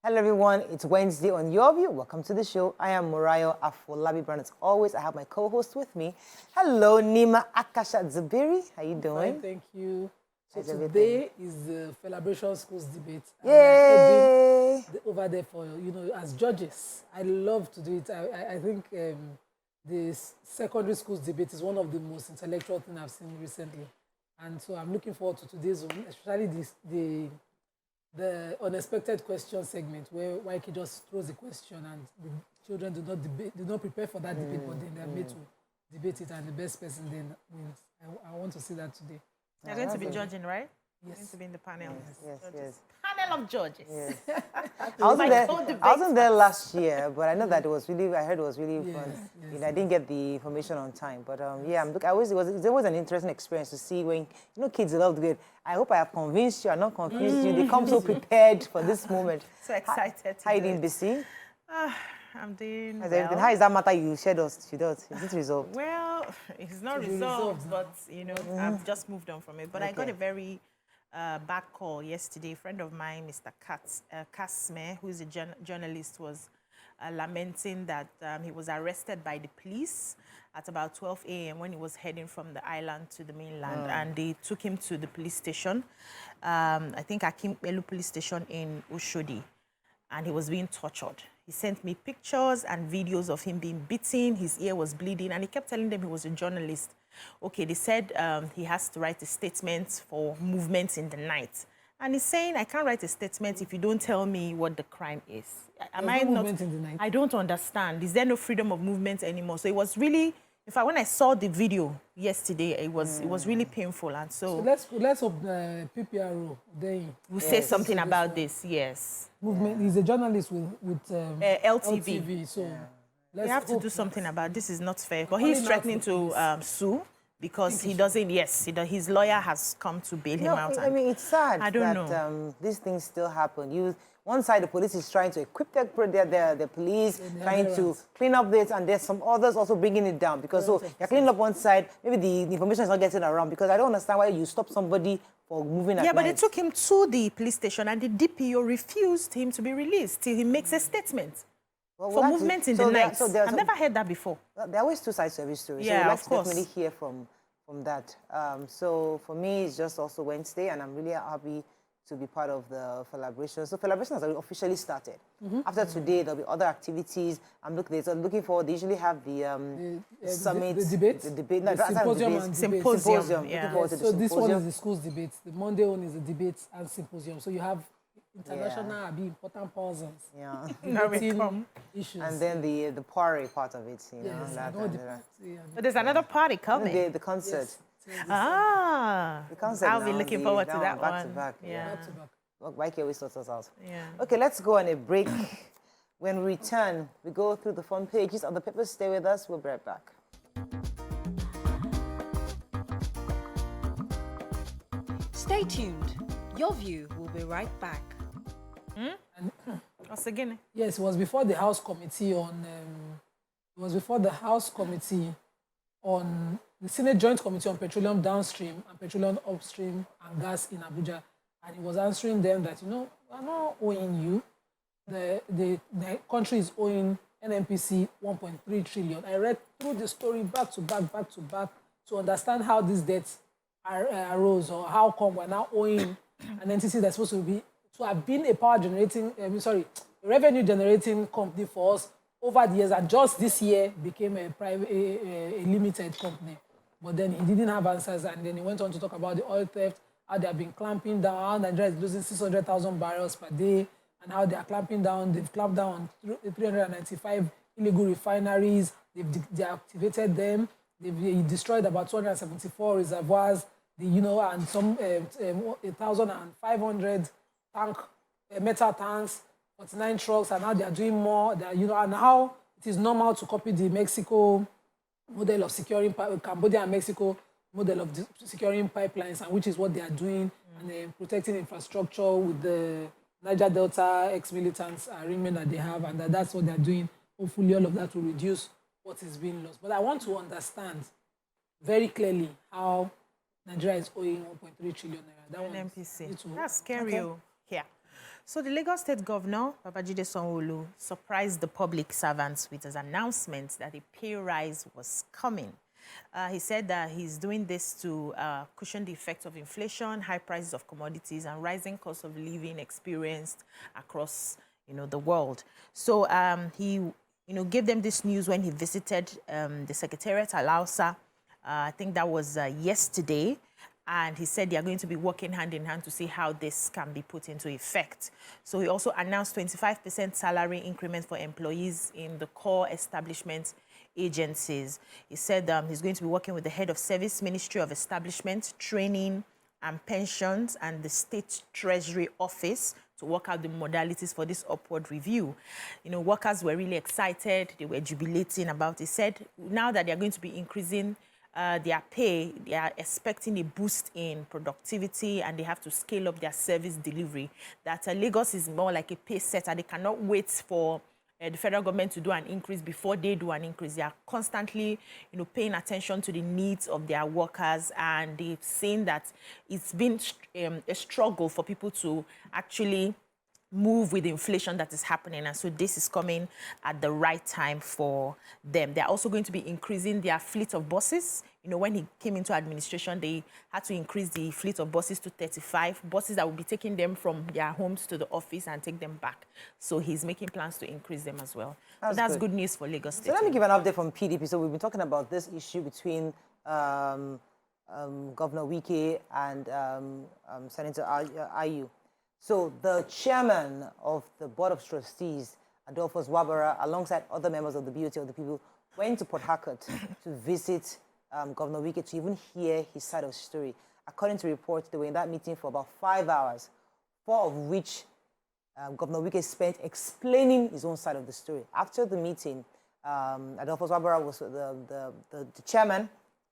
Hello everyone, it's Wednesday on Your View. Welcome to the show. I am Morayo Afolabi Brown. As always, I have my co-host with me. Hello, Nima Akasha Zubiri. How you doing? Fine, thank you. So today is the Celebration Schools debate. Yay! Over there for, as judges. I love to do it. I think the secondary schools debate is one of the most intellectual things I've seen recently. And so I'm looking forward to today's one, especially the unexpected question segment where Waiki just throws a question and the children do not prepare for that debate, but then they're made to debate it and the best person then wins. I want to see that today. You're going to be judging, right? Yes. You're going to be in the panel. Yes. Panel of judges. Yes. I wasn't there last year, but I know that I heard it was really fun. Yes. I didn't get the information on time, but it was always an interesting experience to see when, kids love to get. I hope I have convinced you, I'm not confused you. They come so prepared for this moment. So excited. How are you doing, BC? I'm doing well. How is that matter you shared us? Is it resolved? Well, it's not resolved, but, I've just moved on from it. But I got a very bad call yesterday. A friend of mine, Mr. Kasme, who is a journalist, was lamenting that he was arrested by the police at about 12 a.m. when he was heading from the island to the mainland. And they took him to the police station, I think Akim Elu police station in Oshodi, and he was being tortured. He sent me pictures and videos of him being beaten. His ear was bleeding, and he kept telling them he was a journalist. Okay, they said he has to write a statement for movements in the night. And he's saying, I can't write a statement if you don't tell me what the crime is. Movement in the night. I don't understand. Is there no freedom of movement anymore? So it was really, in fact, when I saw the video yesterday, it was really painful. And so let's hope PPRO will say something about this. Yes. Movement. He's a journalist with LTV. So we have to do something about this. Is not fair. But he's threatening to sue because he doesn't. Yes, his lawyer has come to bail him out. I mean, it's sad I don't know. These things still happen. One side, the police is trying to equip the police, trying to clean up this, and there's some others also bringing it down. Because you're cleaning up one side, maybe the information is not getting around. Because I don't understand why you stop somebody for moving at night. Yeah, but they took him to the police station, and the DPO refused him to be released till he makes a statement. For movement in the night. I've never heard that before. There are always two sides to every story. Yeah, so we'd like of to course. definitely hear from that. So for me, it's just also Wednesday, and I'm really happy to be part of the celebration. So celebration has officially started. After today, there'll be other activities. I'm looking forward. They usually have the summit, the debate, symposium. Yeah. So this one is the school's debate. The Monday one is the debate and symposium. So you have international, important persons. Yeah. Issues. And then the party part of it, But there's another party coming. The concert. Yes. The concert. I'll be looking forward to that back one. To back. Yeah. Back to back. Well, Mike always sorts us out. Yeah. Okay, let's go on a break. When we return, we go through the front pages of the papers. Stay with us. We'll be right back. Stay tuned. Your View will be right back. What's again? Yes, it was before the House Committee on the Senate Joint Committee on Petroleum Downstream and Petroleum Upstream and Gas in Abuja, and he was answering them that we're not owing you. The country is owing NNPC 1.3 trillion. I read through the story back to back to understand how these debts arose, or how come we're now owing an entity that's supposed to have been a revenue generating company for us over the years, and just this year became a limited company. But then he didn't have answers, and then he went on to talk about the oil theft, how they have been clamping down, how Nigeria is losing 600,000 barrels per day, and how they are clamping down. They've clamped down on 395 illegal refineries. They've deactivated them. They've destroyed about 274 reservoirs. And some 1,500 metal tanks 49 trucks, and now they are doing more. And how it is normal to copy the Mexico model of securing Cambodia and Mexico model of securing pipelines, and which is what they are doing, and protecting infrastructure with the Niger Delta ex-militants arrangement that they have, and that's what they're doing. Hopefully, all of that will reduce what is being lost. But I want to understand very clearly how Nigeria is owing 1.3 trillion naira. That one NPC. That's scary. Okay. Yeah. So the Lagos State Governor, Babajide Sanwo-Olu, surprised the public servants with his announcement that a pay rise was coming. He said that he's doing this to cushion the effects of inflation, high prices of commodities, and rising cost of living experienced across, the world. So he, gave them this news when he visited the Secretariat at Lausa. I think that was yesterday. And he said they are going to be working hand in hand to see how this can be put into effect. So he also announced 25% salary increment for employees in the core establishment agencies. He said he's going to be working with the head of Service Ministry of Establishment, Training and Pensions, and the State Treasury Office to work out the modalities for this upward review. Workers were really excited. They were jubilating about it. He said now that they're going to be increasing their pay, they are expecting a boost in productivity, and they have to scale up their service delivery. That Lagos is more like a pace setter. They cannot wait for the federal government to do an increase before they do an increase. They are constantly, paying attention to the needs of their workers, and they've seen that it's been a struggle for people to actually move with the inflation that is happening. And so this is coming at the right time for them. They're also going to be increasing their fleet of buses. When he came into administration, they had to increase the fleet of buses to 35 buses that will be taking them from their homes to the office and take them back. So he's making plans to increase them as well. That's good news for Lagos State. So let me give an update from PDP. So we've been talking about this issue between Governor Wike and Senator ASUU. So the chairman of the Board of Trustees, Adolphus Wabara, alongside other members of the BOT of the people, went to Port Harcourt to visit Governor Wike to even hear his side of the story. According to reports, they were in that meeting for about 5 hours, 4 of which Governor Wike spent explaining his own side of the story. After the meeting, Adolphus Wabara was the chairman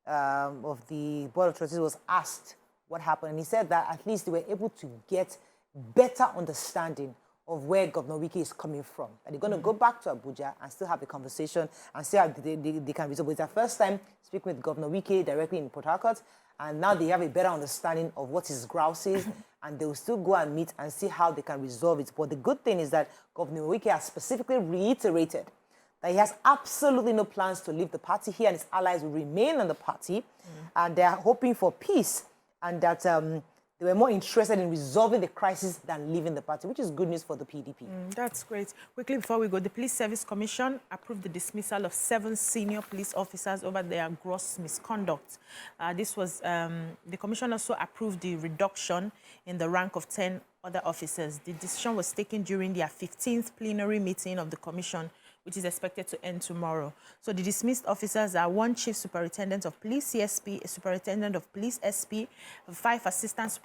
of the Board of Trustees, was asked what happened, and he said that at least they were able to get better understanding of where Governor Wike is coming from. And they're going to go back to Abuja and still have the conversation and see how they can resolve. It's their first time speaking with Governor Wike directly in Port Harcourt, and now they have a better understanding of what his grouse is, and they will still go and meet and see how they can resolve it. But the good thing is that Governor Wike has specifically reiterated that he has absolutely no plans to leave the party. He and his allies will remain in the party, and they are hoping for peace, and that they were more interested in resolving the crisis than leaving the party, which is good news for the PDP. That's great. Quickly, before we go, the Police Service Commission approved the dismissal of 7 senior police officers over their gross misconduct. The commission also approved the reduction in the rank of 10 other officers. The decision was taken during their 15th plenary meeting of the commission, which is expected to end tomorrow. So the dismissed officers are 1 Chief Superintendent of Police, CSP, a Superintendent of Police, SP, 5 Assistant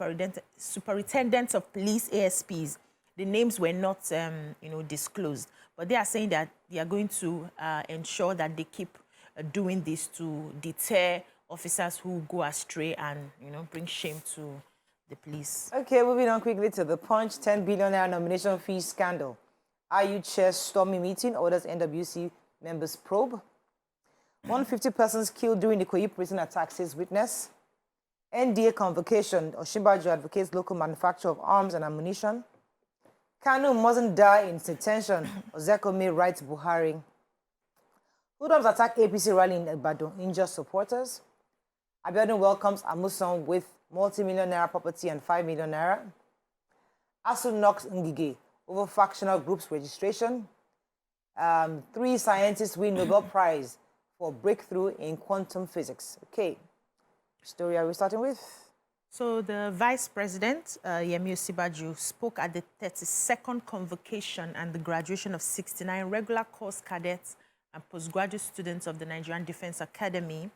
Superintendents of Police, ASPs. The names were not, disclosed, but they are saying that they are going to ensure that they keep doing this to deter officers who go astray and, bring shame to the police. Okay, moving on quickly to the Punch. 10 billion naira nomination fee scandal. ASUU chairs stormy meeting, orders NWC members probe. 150 persons killed during the Koyi prison attack, says witness. NDA convocation, Osinbajo advocates local manufacture of arms and ammunition. Kanu mustn't die in detention, Ozekome writes Buhari. Hoodlums attack APC rally in Ibadan, injure supporters. Abiodun welcomes Amusan with multi-million naira property and 5 million naira. ASUU knocks Ngige over factional groups registration. 3 scientists win Nobel Prize for breakthrough in quantum physics. Okay, story are we starting with? So the Vice President, Yemi Osinbajo, spoke at the 32nd convocation and the graduation of 69 regular course cadets and postgraduate students of the Nigerian Defense Academy.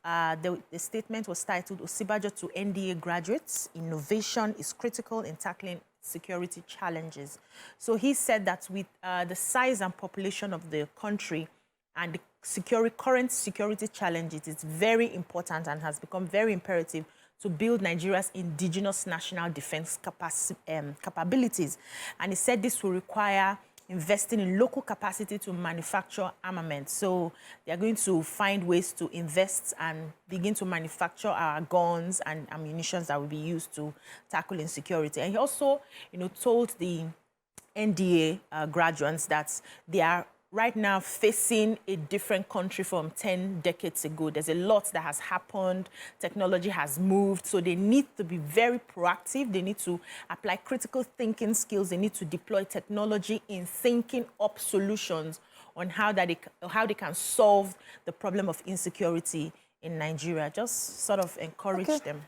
The statement was titled, Osinbajo to NDA graduates, innovation is critical in tackling security challenges. So he said that with the size and population of the country and the current security challenges, it's very important and has become very imperative to build Nigeria's indigenous national defense capabilities. And he said this will require investing in local capacity to manufacture armament. So they're going to find ways to invest and begin to manufacture our guns and ammunition that will be used to tackle insecurity. And he also, told the NDA graduates that they are right now facing a different country from 10 decades ago. There's a lot that has happened. Technology has moved. So they need to be very proactive. They need to apply critical thinking skills. They need to deploy technology in thinking up solutions on how they can solve the problem of insecurity in Nigeria. Just sort of encourage them.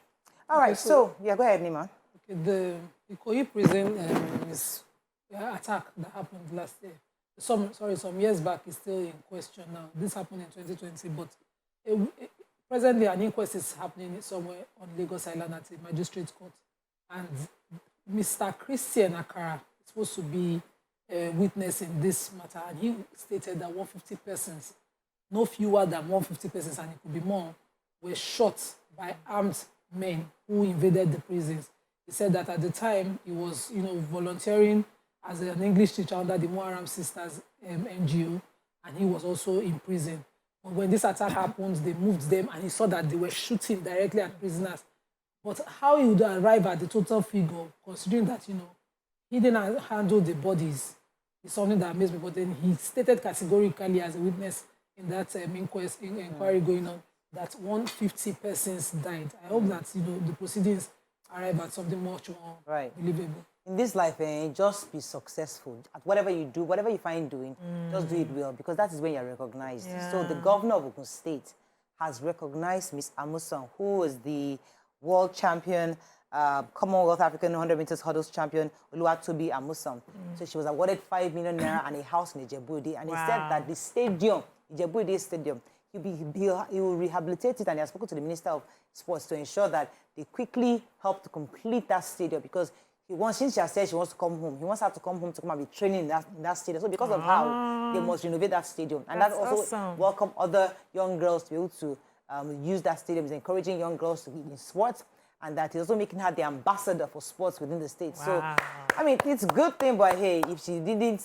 All right. So go ahead, Nima. Okay, the Ikoyi prison attack that happened last year. Some years back is still in question now. This happened in 2020, but presently an inquest is happening somewhere on Lagos Island at a magistrate court. And Mr. Christian Akara is supposed to be a witness in this matter, and he stated that 150 persons, no fewer than 150 persons, and it could be more, were shot by armed men who invaded the prisons. He said that at the time he was, volunteering as an English teacher under the Muharram Sisters NGO, and he was also in prison. But when this attack happened, they moved them, and he saw that they were shooting directly at prisoners. But how he would arrive at the total figure, considering that, he didn't handle the bodies, is something that amazed me. But then he stated categorically as a witness in that inquiry going on that 150 persons died. I hope that, the proceedings arrive at something much more believable. In this life, just be successful at whatever you do, whatever you find doing, just do it well, because that is when you're recognized. Yeah. So the governor of Ogun State has recognized Ms. Amusan, who is the world champion, Commonwealth African 100 meters hurdles champion, Oluwatobi Amusan. So she was awarded 5 million naira and a house in Ijebu-Ode. And he said that the stadium, Ijebu-Ode Stadium, he will rehabilitate it, and he has spoken to the Minister of Sports to ensure that they quickly help to complete that stadium, because since she has said she wants to come home, he wants her to come home to come and be training in that stadium. So because of how they must renovate that stadium. And that's also awesome. Welcome other young girls to be able to use that stadium. He's encouraging young girls to be in sports, and that he's also making her the ambassador for sports within the state. Wow. So, I mean, it's a good thing, but hey, if she didn't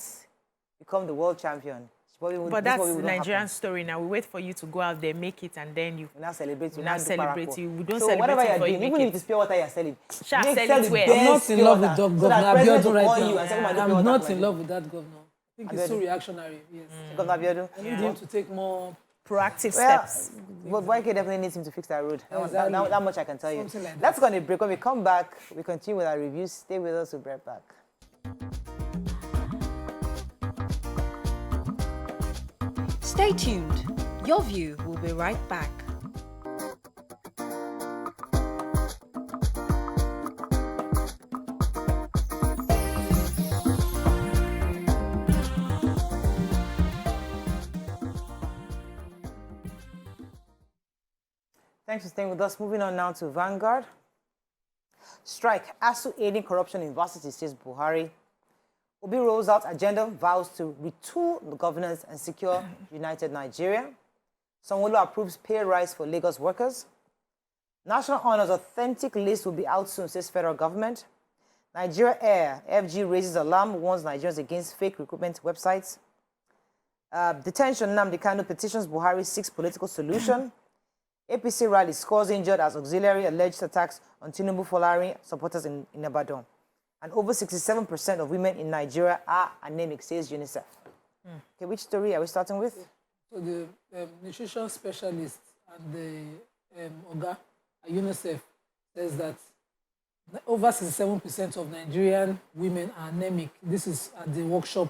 become the world champion, but that's the Nigerian story now. We wait for you to go out there, make it, and then you now celebrate. We don't celebrate. So whatever you're doing, even if it's pure water you're selling, sell it well. I'm not in love with Governor Abiodun right now. I'm not in love with that governor. I think it's so reactionary. Yes. Governor Abiodun. I need him to take more proactive steps. But YK definitely needs him to fix that road. Exactly. That much I can tell you. Like Let's go on a break. When we come back, we continue with our reviews. Stay with us. We'll be right back. Stay tuned. Your View will be right back. Thanks for staying with us. Moving on now to Vanguard. Strike. ASUU aiding corruption in university, says Buhari. Obi rolls out agenda, vows to retool the governance and secure united Nigeria. Sanwo-Olu approves pay rise for Lagos workers. National Honours authentic list will be out soon, says federal government. Nigeria Air, FG raises alarm, warns Nigerians against fake recruitment websites. Detention, Nnamdi Kanu petitions Buhari seeks political solution. APC rally scores injured as auxiliary alleged attacks on Tinubu Folari supporters in Ibadan. And over 67% of women in Nigeria are anemic, says UNICEF. Okay, which story are we starting with? So the nutrition specialist and the Oga at UNICEF says that over 67% of Nigerian women are anemic. This is at the workshop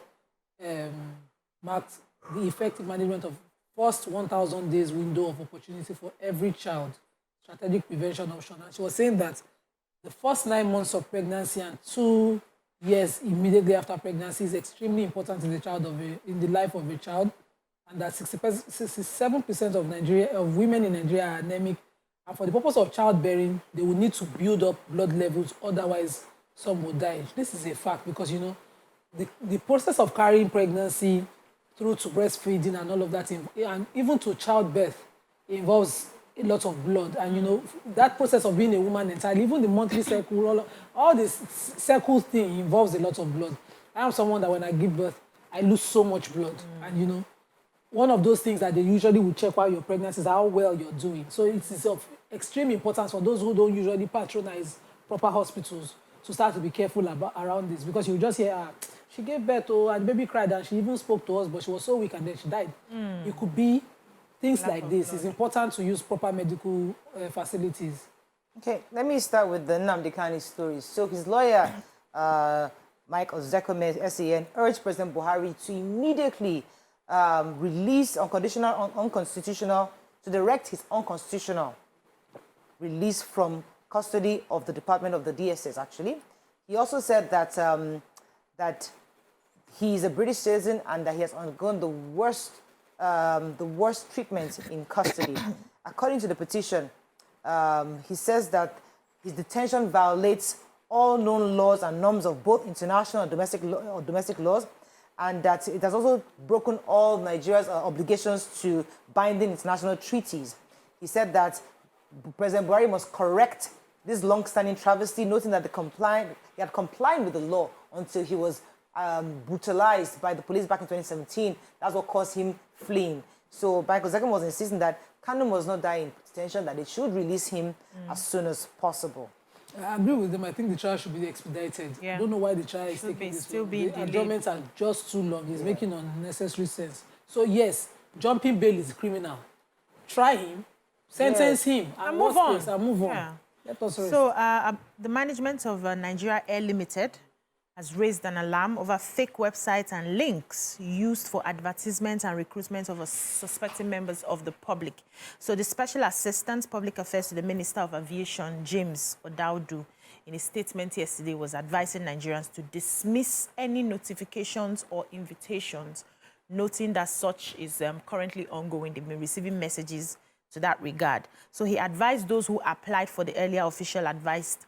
marked the effective management of first 1,000 days window of opportunity for every child, strategic prevention option. And she was saying that the first 9 months of pregnancy and 2 years immediately after pregnancy is extremely important in the life of a child, and that 67% of women in Nigeria are anemic. And for the purpose of childbearing, they will need to build up blood levels, otherwise some would die. This is a fact because, you know, the process of carrying pregnancy through to breastfeeding and all of that, and even to childbirth, involves a lot of blood. And, you know, that process of being a woman entirely, even the monthly cycle, all this cycle thing involves a lot of blood. I am someone that when I give birth, I lose so much blood. And, you know, one of those things that they usually will check while you're pregnant is how well you're doing. So it is of extreme importance for those who don't usually patronize proper hospitals to start to be careful around this, because you just hear, she gave birth, and the baby cried, and she even spoke to us, but she was so weak and then she died. It could be things like this. It's important to use proper medical facilities. Okay, let me start with the Nnamdi Kanu story. So his lawyer, Mike Ozekome, SAN, urged President Buhari to immediately release unconstitutional, to direct his unconstitutional release from custody of the Department of the DSS, actually. He also said that, that he is a British citizen and that he has undergone the worst treatment in custody. According to the petition, he says that his detention violates all known laws and norms of both international and domestic laws, and that it has also broken all Nigeria's obligations to binding international treaties. He said that President Buhari must correct this long-standing travesty, noting that he had complied with the law until he was brutalized by the police back in 2017. That's what caused him fleeing. So Michael Zekam was insisting that Kanu must not die in detention, that they should release him as soon as possible. I agree with them. I think the trial should be expedited. I don't know why the trial is taking this long. The adjournments are just too long. It's making unnecessary sense. So yes, jumping bail is criminal. Try him, sentence him, and move on. Let us rest. So the management of Nigeria Air Limited has raised an alarm over fake websites and links used for advertisement and recruitment of suspected members of the public. So the Special Assistant Public Affairs to the Minister of Aviation, James Odaudu, in a statement yesterday was advising Nigerians to dismiss any notifications or invitations, noting that such is currently ongoing. They've been receiving messages to that regard. So he advised those who applied for the earlier official advertised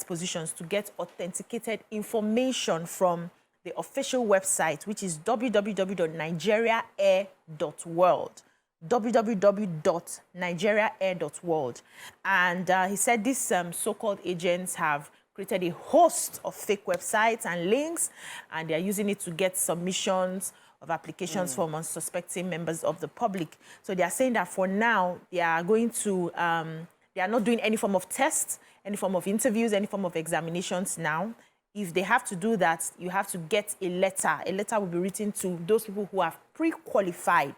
positions to get authenticated information from the official website, which is www.nigeriaair.world. www.nigeriaair.world. And he said these so-called agents have created a host of fake websites and links, and they're using it to get submissions of applications from unsuspecting members of the public. So they are saying that for now, they are going to, they are not doing any form of tests, any form of interviews, any form of examinations now. If they have to do that, you have to get a letter. A letter will be written to those people who have pre-qualified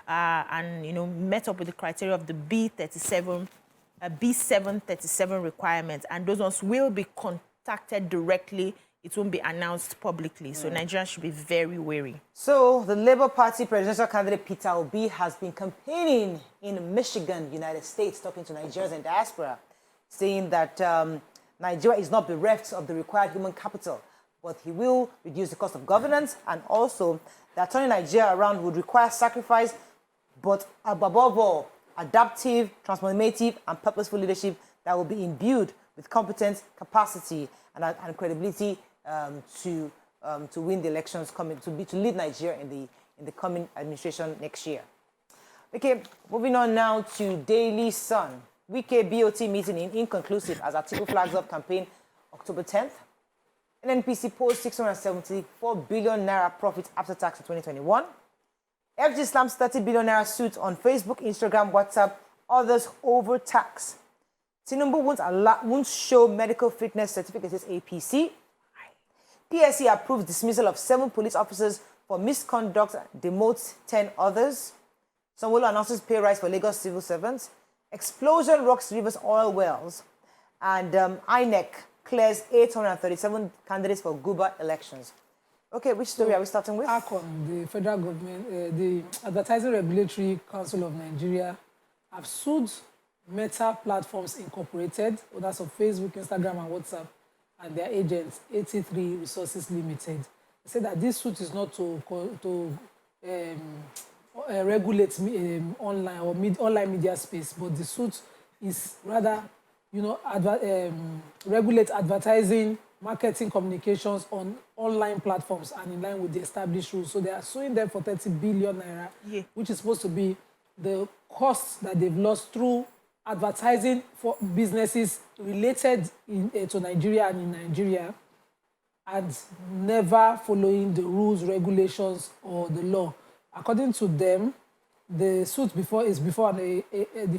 and, you know, met up with the criteria of the B737 requirement. And those ones will be contacted directly. It won't be announced publicly. So Nigerians should be very wary. So the Labour Party presidential candidate Peter Obi has been campaigning in Michigan, United States, talking to Nigerians in diaspora, saying that Nigeria is not bereft of the required human capital, but he will reduce the cost of governance, and also that turning Nigeria around would require sacrifice, but above all, adaptive, transformative, and purposeful leadership that will be imbued with competence, capacity, and credibility to win the elections coming, to lead Nigeria in the coming administration next year. Okay, moving on now to Daily Sun. Wike BOT meeting inconclusive as Atiku flags up campaign October 10th. NNPC posts 674 billion naira profit after tax in 2021. FG slams 30 billion naira suit on Facebook, Instagram, WhatsApp, others over tax. Tinubu won't show medical fitness certificate, says APC. PSC approves dismissal of 7 police officers for misconduct, demotes 10 others. Sanwo-Olu announces pay rise for Lagos civil servants. Explosion rocks Rivers oil wells. And INEC clears 837 candidates for Guba elections. Okay, which story are we starting with? ACON, the federal government, the Advertising Regulatory Council of Nigeria, have sued Meta Platforms Incorporated, owners of Facebook, Instagram, and WhatsApp, and their agents, 83 Resources Limited. They say that this suit is not to regulate online or online media space, but the suit is rather, you know, regulate advertising marketing communications on online platforms and in line with the established rules. So they are suing them for 30 billion naira, which is supposed to be the costs that they've lost through advertising for businesses related to Nigeria and in Nigeria, and never following the rules, regulations, or the law. According to them, the suit is before the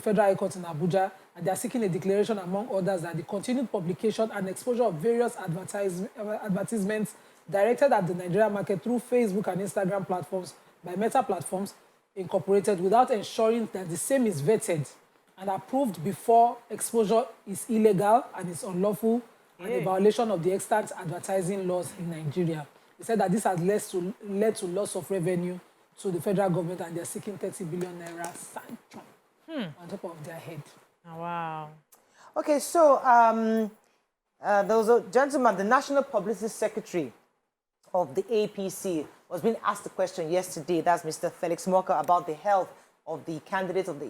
Federal High Court in Abuja, and they are seeking a declaration, among others, that the continued publication and exposure of various advertisements directed at the Nigerian market through Facebook and Instagram platforms by Meta Platforms Incorporated, without ensuring that the same is vetted and approved before exposure, is illegal and is unlawful and a violation of the extant advertising laws in Nigeria. He said that this has led to loss of revenue to the federal government, and they're seeking 30 billion naira sanction on top of their head. Oh, wow. Okay, so there was a gentleman, the National Publicity Secretary of the APC, was being asked the question yesterday. That's Mr. Felix Morka, about the health of the candidates of the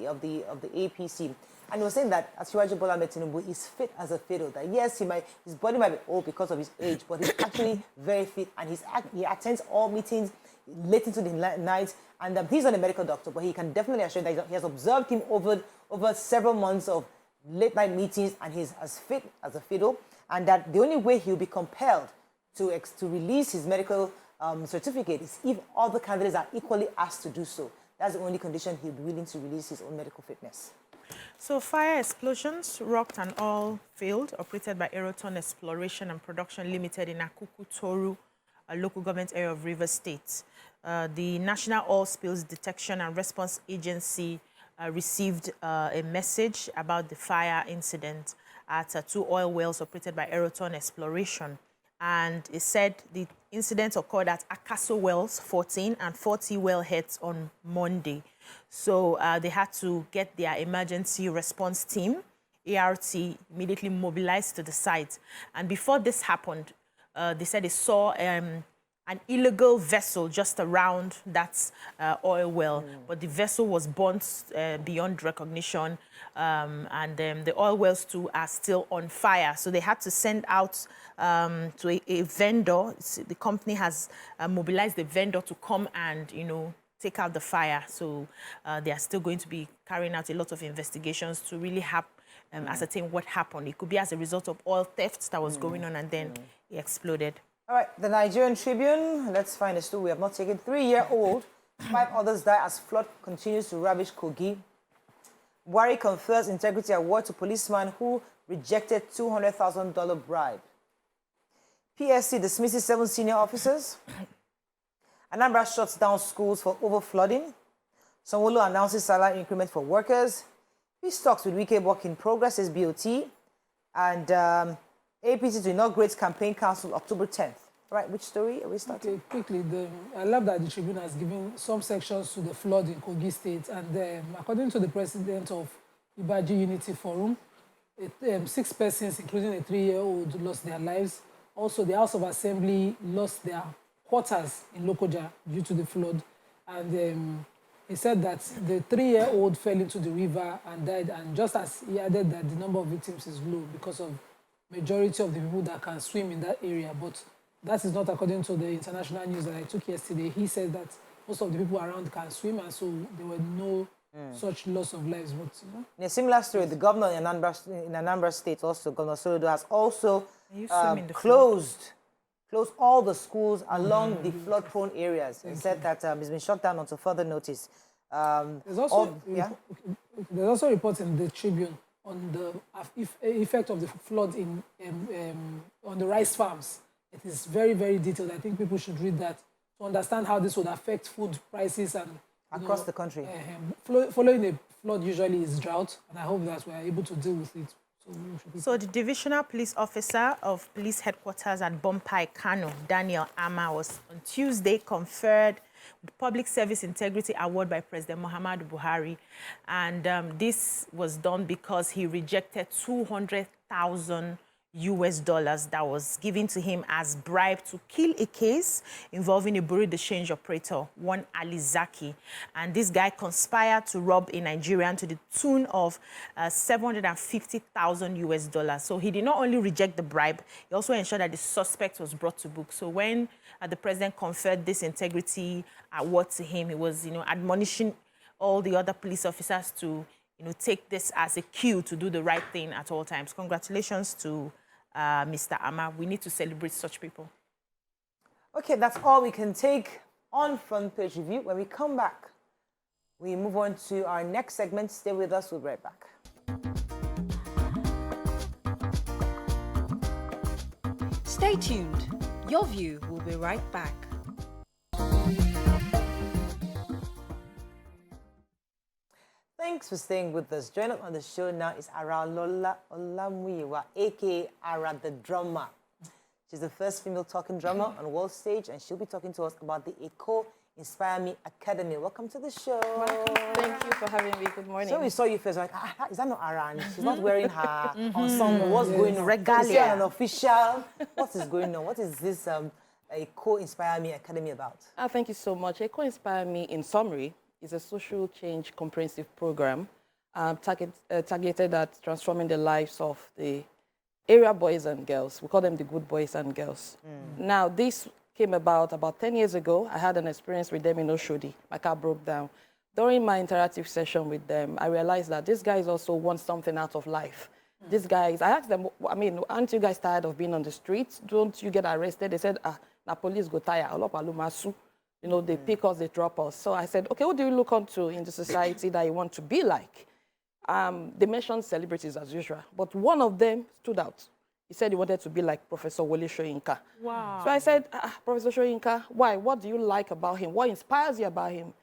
APC. And he was saying that Asiwaju Bola Ahmed Tinubu is fit as a fiddle. That yes, his body might be old because of his age, but he's actually very fit, and he attends all meetings late into the night. And he's not a medical doctor, but he can definitely assure that he has observed him over several months of late night meetings, and he's as fit as a fiddle. And that the only way he'll be compelled to release his medical certificate is if all the candidates are equally asked to do so. That's the only condition he'll be willing to release his own medical fitness. So fire explosions rocked an oil field operated by Aeroton Exploration and Production Limited in Akuku Toru, a local government area of Rivers State. The National Oil Spills Detection and Response Agency received a message about the fire incident at 2 oil wells operated by Aeroton Exploration. And it said the incident occurred at Akaso Wells 14 and 40 wellheads on Monday. So they had to get their emergency response team, ART, immediately mobilized to the site. And before this happened, they said they saw an illegal vessel just around that oil well, but the vessel was burnt beyond recognition, and the oil wells too are still on fire. So they had to send out to a vendor. The company has mobilized the vendor to come and, take out the fire. So they are still going to be carrying out a lot of investigations to really ascertain what happened. It could be as a result of oil theft that was going on, and then it exploded. All right, the Nigerian Tribune. Let's find a story we have not taken. 3-year-old, 5 others die as flood continues to ravage Kogi. Buhari confers integrity award to policeman who rejected $200,000 bribe. PSC dismisses 7 senior officers. Anambra shuts down schools for over-flooding. Sanwo-Olu announces salary increment for workers. Peace talks with Wike work in progress, says BOT. And APC to inaugurate campaign council October 10th. Right, which story are we starting? Okay, quickly, I love that the Tribune has given some sections to the flood in Kogi State. And according to the president of Ibaji Unity Forum, 6 persons, including a 3-year-old, lost their lives. Also, the House of Assembly lost their quarters in Lokoja due to the flood. And he said that the 3-year-old fell into the river and died. And just as he added that the number of victims is low because of majority of the people that can swim in that area. But that is not according to the international news that I took yesterday. He said that most of the people around can swim, and so there were no such loss of lives. But, in a similar story, the governor in Anambra State, also Governor Soludo, has also closed all the schools along the flood-prone areas. He said that it's been shut down until further notice. There's also reports in the Tribune on the effect of the flood on the rice farms. It is very, very detailed. I think people should read that to understand how this would affect food prices and across the country. Following a flood usually is drought, and I hope that we are able to deal with it. So the Divisional Police Officer of Police Headquarters at Bompai, Kano, Daniel Ama, was on Tuesday conferred with Public Service Integrity Award by President Muhammadu Buhari. And this was done because he rejected 200,000 US dollars that was given to him as bribe to kill a case involving a bureau de change operator, one Ali Zaki. And this guy conspired to rob a Nigerian to the tune of 750,000 US dollars. So he did not only reject the bribe, he also ensured that the suspect was brought to book. So when the president conferred this integrity award to him, he was, admonishing all the other police officers to, take this as a cue to do the right thing at all times. Congratulations to Mr. Ama. We need to celebrate such people. Okay, that's all we can take on Front Page Review. When we come back, we move on to our next segment. Stay with us. We'll be right back. Stay tuned. Your View will be right back. Thanks for staying with us. Joining us on the show now is Aralola Olamuyiwa, a.k.a. Ara the drummer. She's the first female talking drummer on world stage, and she'll be talking to us about the ECO Inspire Me Academy. Welcome to the show. Welcome. Thank you for having me. Good morning. So we saw you first, like, is that not Ara? And she's not wearing her ensemble. What's going on? Regalia. An official. What is going on? What is this ECO Inspire Me Academy about? Thank you so much. ECO Inspire Me, in summary, is a social change comprehensive program targeted at transforming the lives of the area boys and girls. We call them the good boys and girls. Now, this came about 10 years ago. I had an experience with them in Oshodi. My car broke down. During my interactive session with them, I realized that these guys also want something out of life. These guys, I asked them, aren't you guys tired of being on the streets? Don't you get arrested? They said, the police go tired. They pick us, they drop us. So I said, okay, what do you look onto in the society that you want to be like? They mentioned celebrities as usual, but one of them stood out. He said he wanted to be like Professor Wole Soyinka. Wow. So I said, Professor Soyinka, why? What do you like about him? What inspires you about him?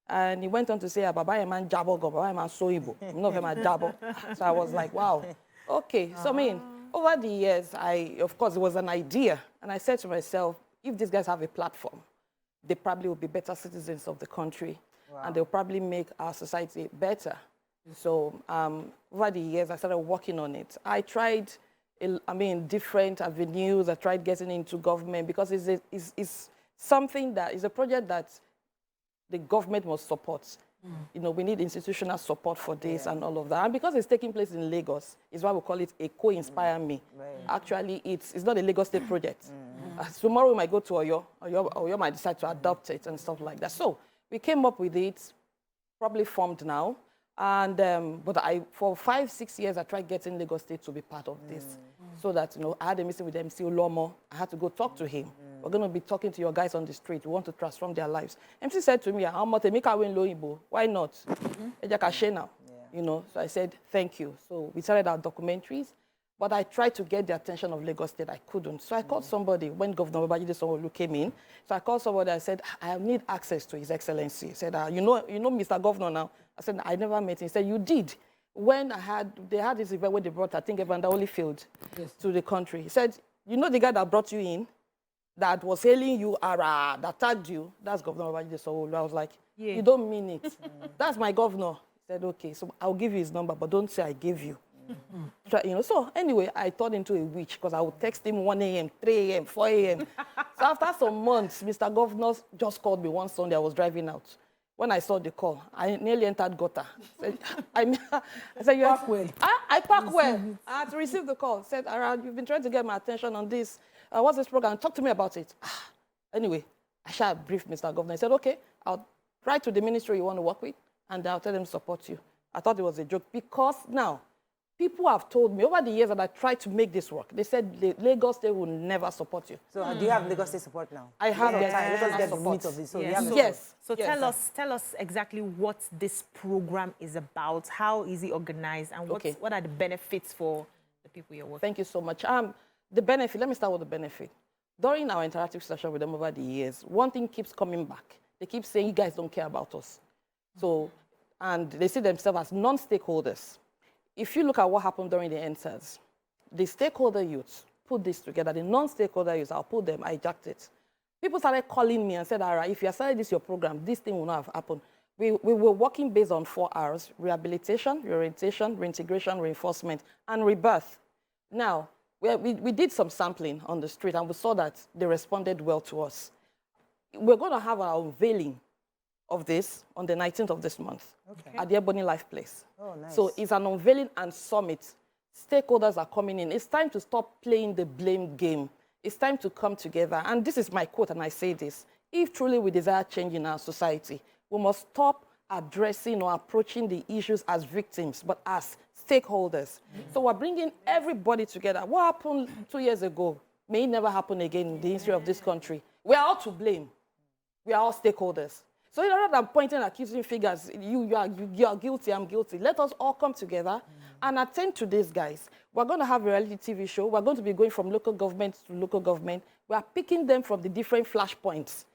And he went on to say, Baba man jabo go, Baba man soibo. Not him jabo. So I was like, wow. Okay. So over the years, of course, it was an idea. And I said to myself, if these guys have a platform, they probably will be better citizens of the country. Wow. And they'll probably make our society better. So over the years, I started working on it. I tried, different avenues. I tried getting into government because it's something that is a project that the government must support. We need institutional support for this and all of that. And because it's taking place in Lagos, is why we call it ECO Inspire Me. Right. Actually, it's not a Lagos State project. Tomorrow we might go to Oyo might decide to adopt it and stuff like that. So we came up with it, probably formed now. And but for 5-6 years, I tried getting Lagos State to be part of this, so that I had a meeting with MC Olomo. I had to go talk to him. We're going to be talking to your guys on the street. We want to transform their lives. MC said to me, why not? Now. So I said, thank you. So we started our documentaries, but I tried to get the attention of Lagos State. I couldn't. So I called somebody when Governor Babajide Sanwo-Olu came in. So I called somebody. I said, I need access to His Excellency. He said, you know, Mr. Governor now. I said, I never met him. He said, you did. When they had this event where they brought, I think, Evander Holyfield to the country. He said, you know the guy that brought you in, that was hailing you, that tagged you? That's Governor Babajide Sanwo-Olu. I was like, you don't mean it. That's my governor. He said, okay, so I'll give you his number, but don't say I gave you. So anyway, I turned into a witch because I would text him 1 a.m., 3 a.m., 4 a.m. So after some months, Mr. Governor just called me one Sunday. I was driving out. When I saw the call, I nearly entered gutter. I said, you park well. I park well. I had to receive the call. Said, Ara, you've been trying to get my attention on this. What's this program? Talk to me about it. Anyway, I shall brief Mr. Governor. He said, okay, I'll write to the ministry you want to work with, and I'll tell them to support you. I thought it was a joke because now, people have told me over the years that I tried to make this work. They said Lagos State will never support you. So do you have Lagos State support now? I have. Let us get the meat of this. So So tell us exactly what this program is about. How is it organized, and what are the benefits for the people you're working with? Thank you so much. The benefit. Let me start with the benefit. During our interactive session with them over the years, one thing keeps coming back. They keep saying, you guys don't care about us. So, and they see themselves as non-stakeholders. If you look at what happened during the NSAS, the stakeholder youths put this together. The non-stakeholder youths, I'll put them, hijacked it. People started calling me and said, all right, if you started this your program, this thing will not have happened. We were working based on 4 R's: rehabilitation, reorientation, reintegration, reinforcement, and rebirth. Now, we did some sampling on the street, and we saw that they responded well to us. We're going to have our unveiling of this on the 19th of this month at the Ebony Life Place. Oh, nice. So it's an unveiling and summit. Stakeholders are coming in. It's time to stop playing the blame game. It's time to come together. And this is my quote, and I say this. If truly we desire change in our society, we must stop addressing or approaching the issues as victims, but as stakeholders. So we're bringing everybody together. What happened 2 years ago may never happen again in the history of this country. We are all to blame. We are all stakeholders. So rather than pointing accusing fingers, you are guilty, I'm guilty, let us all come together and attend to these guys. We're going to have a reality TV show. We're going to be going from local government to local government. We are picking them from the different flashpoints,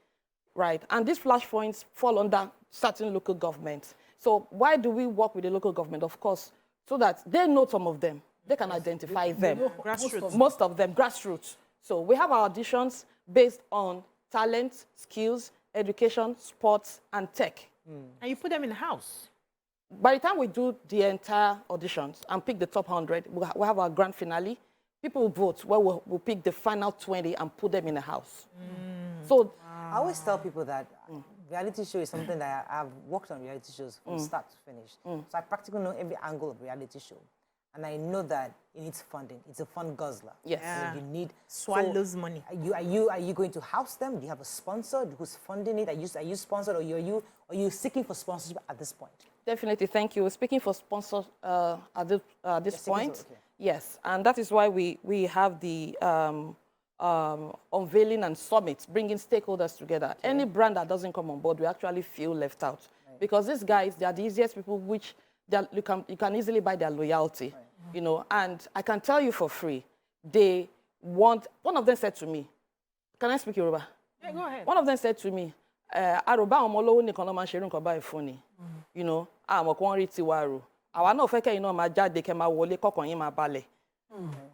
right? And these flashpoints fall under certain local governments. So why do we work with the local government? Of course, so that they know some of them. They can identify them. Grassroots. Most of them, grassroots. So we have our auditions based on talent, skills, education, sports, and tech. And you put them in the house. By the time we do the entire auditions and pick the top 100, we have our grand finale. People will vote where we'll pick the final 20 and put them in the house. So I always tell people that reality show is something that I've worked on reality shows from start to finish. So I practically know every angle of reality show. And I know that it needs funding. It's a fund guzzler. Yes. Yeah. So you need Swallows money. Are you going to house them? Do you have a sponsor who's funding it? Are you sponsored, or are you seeking for sponsorship at this point? definitely, thank you. Speaking for sponsors at this point, okay. yes, and that is why we have the unveiling and summit, bringing stakeholders together. Okay. Any brand that doesn't come on board, we actually feel left out. Right. Because these guys, they are the easiest people which you can easily buy their loyalty, right. You know, and I can tell you for free, they want, one of them said to me, can I speak Yoruba? Yeah, go ahead. One of them said to me, Aroba omolowo nìkan ló máa ń ṣe nǹkan báyìí fún ni. You know, àmọ́ kò rí tiwa rò. Àwa náà fẹ́ kẹ́yìn náà máa jáde kẹ́ máa wọlé kọ́kàn yín máa balẹ̀.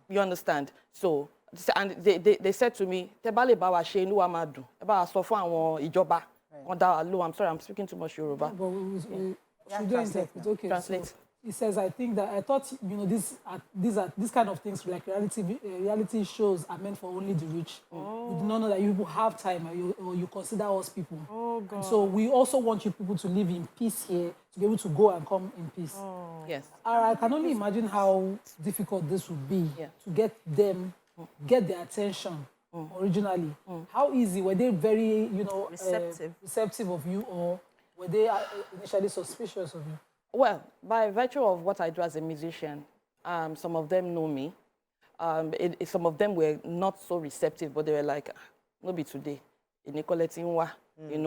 You understand? So, and they said to me, tẹ́ bá lè bá wa ṣe inú wa máa dùn. Ẹ bá wa sọ fún àwọn ìjọba. I'm sorry, I'm speaking too much Yoruba. But we should do it. It's okay. Translate. So he says, I think that I thought, you know, these kind of things like reality shows are meant for only the rich. Oh. We do not know that you people have time, or you consider us people. Oh God. And so we also want you people to live in peace here, to be able to go and come in peace. Oh. Yes. I can only imagine how difficult this would be to get their attention originally. How easy were they? Very, you know, receptive of you, or were they initially suspicious of you? Well, by virtue of what I do as a musician, some of them know me. Some of them were not so receptive, but they were like, no be today. You know, you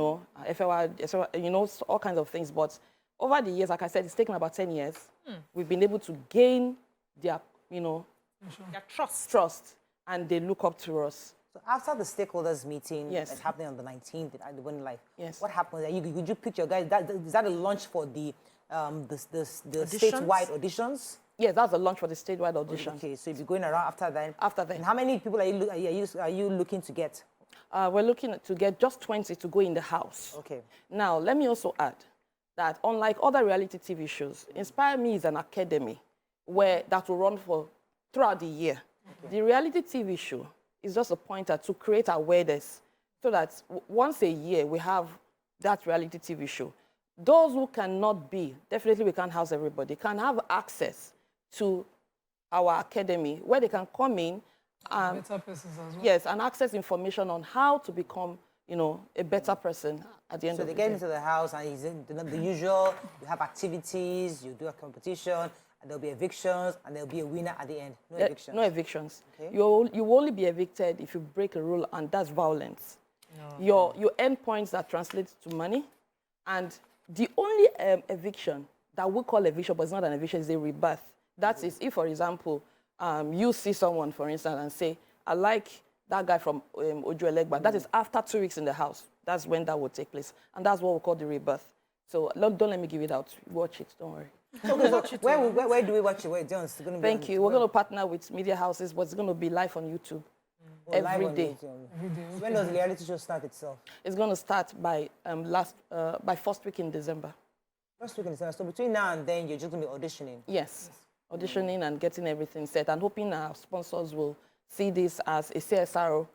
know, all kinds of things. But over the years, like I said, it's taken about 10 years. We've been able to gain their, you know, their trust. And they look up to us. So after the stakeholders meeting that's happening on the 19th at the One Life, what happened? Could you pick your guys? Is that a launch for the statewide auditions? Yes, that's a launch for the statewide auditions. Okay, so you'll be going around after that. After that. And how many people are you looking to get? We're looking to get just 20 to go in the house. Okay. Now, let me also add that unlike other reality TV shows, Inspire Me is an academy that will run throughout the year. Okay. The reality TV show is just a pointer to create awareness so that once a year we have that reality TV show. Those who cannot be, definitely we can't house everybody, can have access to our academy where they can come in and, better persons as well. Yes, and access information on how to become, you know, a better person at the end of the day. So they get into the house and the usual, you have activities, you do a competition, and there'll be evictions, and there'll be a winner at the end. No evictions. No evictions. Okay. You will only be evicted if you break a rule, and that's violence. No. You earn points that translate to money, and the only eviction that we call eviction, but it's not an eviction, is a rebirth. That is, if, for example, you see someone, for instance, and say, I like that guy from Ojo Elegba. That is after 2 weeks in the house. That's when that will take place. And that's what we call the rebirth. So don't let me give it out. Watch it, don't worry. Where do we watch it? Thank you. We're going to partner with media houses, but it's going to be live on YouTube. Every day. When does the reality show start itself? It's going to start by first week in December. First week in December. So between now and then, you're just going to be auditioning? Yes. auditioning and getting everything set, and hoping our sponsors will see this as a CSR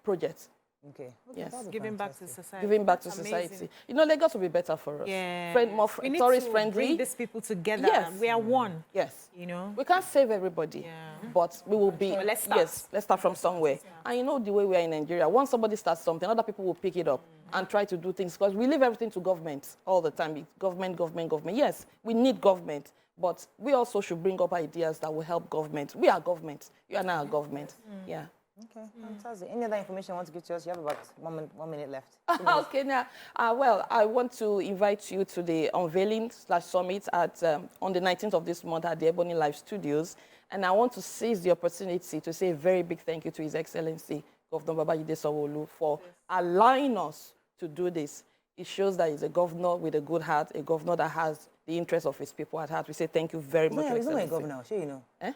project. Okay. Yes. Giving back to society. Giving back to That's society. amazing. You know, Lagos will be better for us. Yeah. More we need tourist to friendly. bring these people together. Yes. We are one. Yes. You know. We can't save everybody. Yeah. But we will be. But let's start. Yes. Let's start from somewhere. And you know the way we are in Nigeria. Once somebody starts something, other people will pick it up and try to do things, because we leave everything to government all the time. It's government, government, government. Yes, we need government. But we also should bring up ideas that will help government. We are government. You are now a government. Yeah. Okay, fantastic. Any other information you want to give to us? You have about 1 minute left. Okay, now, well, I want to invite you to the unveiling/summit at on the 19th of this month at the Ebony Live Studios. And I want to seize the opportunity to say a very big thank you to His Excellency, Governor Babajide Sanwo-Olu, for allowing us to do this. It shows that he's a governor with a good heart, a governor that has the interests of his people at heart. We say thank you very much, He's not my Excellency. governor, sure you know. Eh?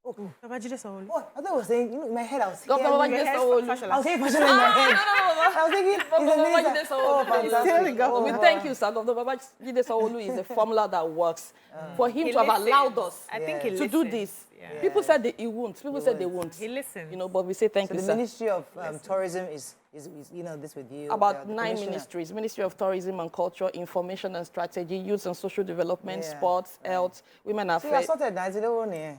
Babajide Sanwo-Olu. What? I thought I was saying, you know, in my head I was Governor Babajide Sanwo-Olu. I was saying fashion in my head. I was thinking, Governor he's a Babajide minister. Sanwo-Olu. Oh, fantastic. Oh, we thank you, sir. Governor Babajide Sanwo-Olu is a formula that works. For him He to have listens. allowed us I think he to do listens. this. Yeah. People said that he won't. People said they won't. He listens. You know, but we say thank So you, the sir. Ministry of Tourism is, you know, this with you. About the 9 commissioner. ministries: Ministry of Tourism and Culture, Information and Strategy, Youth and Social Development, Yeah. Sports, Health, Women So you are Affairs. sorted now, it's the one here.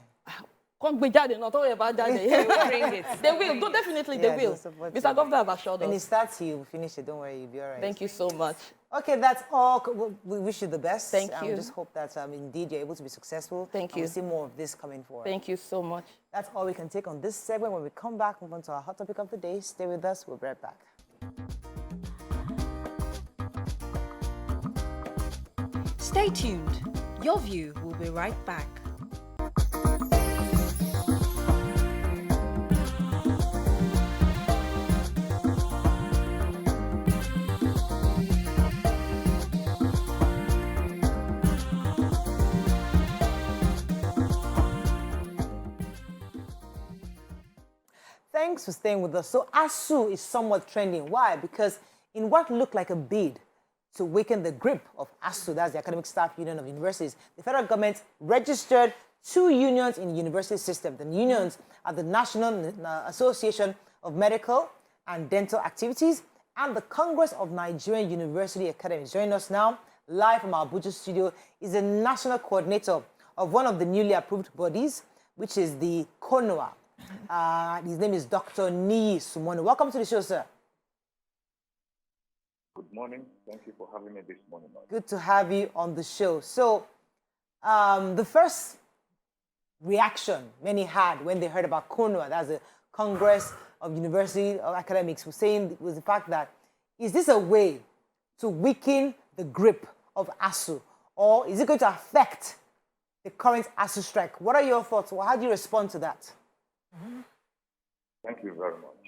Can't be judged, not all about that. They will bring it. They will. Go, definitely, they Yeah, will. they'll support Mr. you. Governor have assured When it us. starts, you will finish it. Don't worry, you'll be all right. Thank you so much. Okay, that's all. We wish you the best. Thank you. Just hope that indeed you're able to be successful. Thank and you. we'll see more of this coming forward. Thank you so much. That's all we can take on this segment. When we come back, move on to our hot topic of the day. Stay with us. We'll be right back. Stay tuned. Your View will be right back. Thanks for staying with us. So ASUU is somewhat trending. Why? Because in what looked like a bid to weaken the grip of ASUU, that's the Academic Staff Union of Universities, the federal government registered 2 unions in the university system. The unions are the National Association of Medical and Dental Activities and the Congress of Nigerian University Academies. Joining us now, live from our Abuja studio, is the national coordinator of one of the newly approved bodies, which is the CONUA. His name is Dr. Ngige. Welcome to the show, sir. Good morning. Thank you for having me this morning. Good to have you on the show. So, the first reaction many had when they heard about CONUA, that's the Congress of University of Academics, was the fact that, is this a way to weaken the grip of ASUU, or is it going to affect the current ASUU strike? What are your thoughts? How do you respond to that? Thank you very much.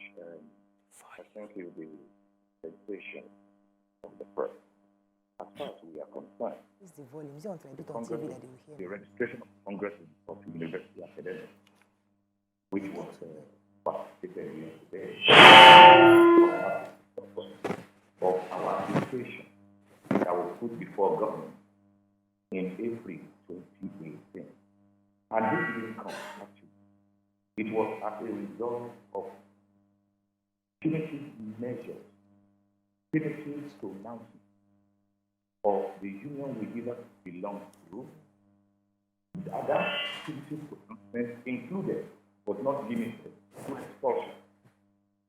I thank you for the invitation of the press. As far as we are concerned, This is the volume. Is it on to do it on Congress, TV that they will hear? the registration of Congress of University Academics, which was participated yesterday, of our application that was put before government in April 2018. And this didn't come, actually. It was as a result of punitive measures, punitive pronouncements of the union we either belong to. That punitive pronouncement included, but not limited, to expulsion.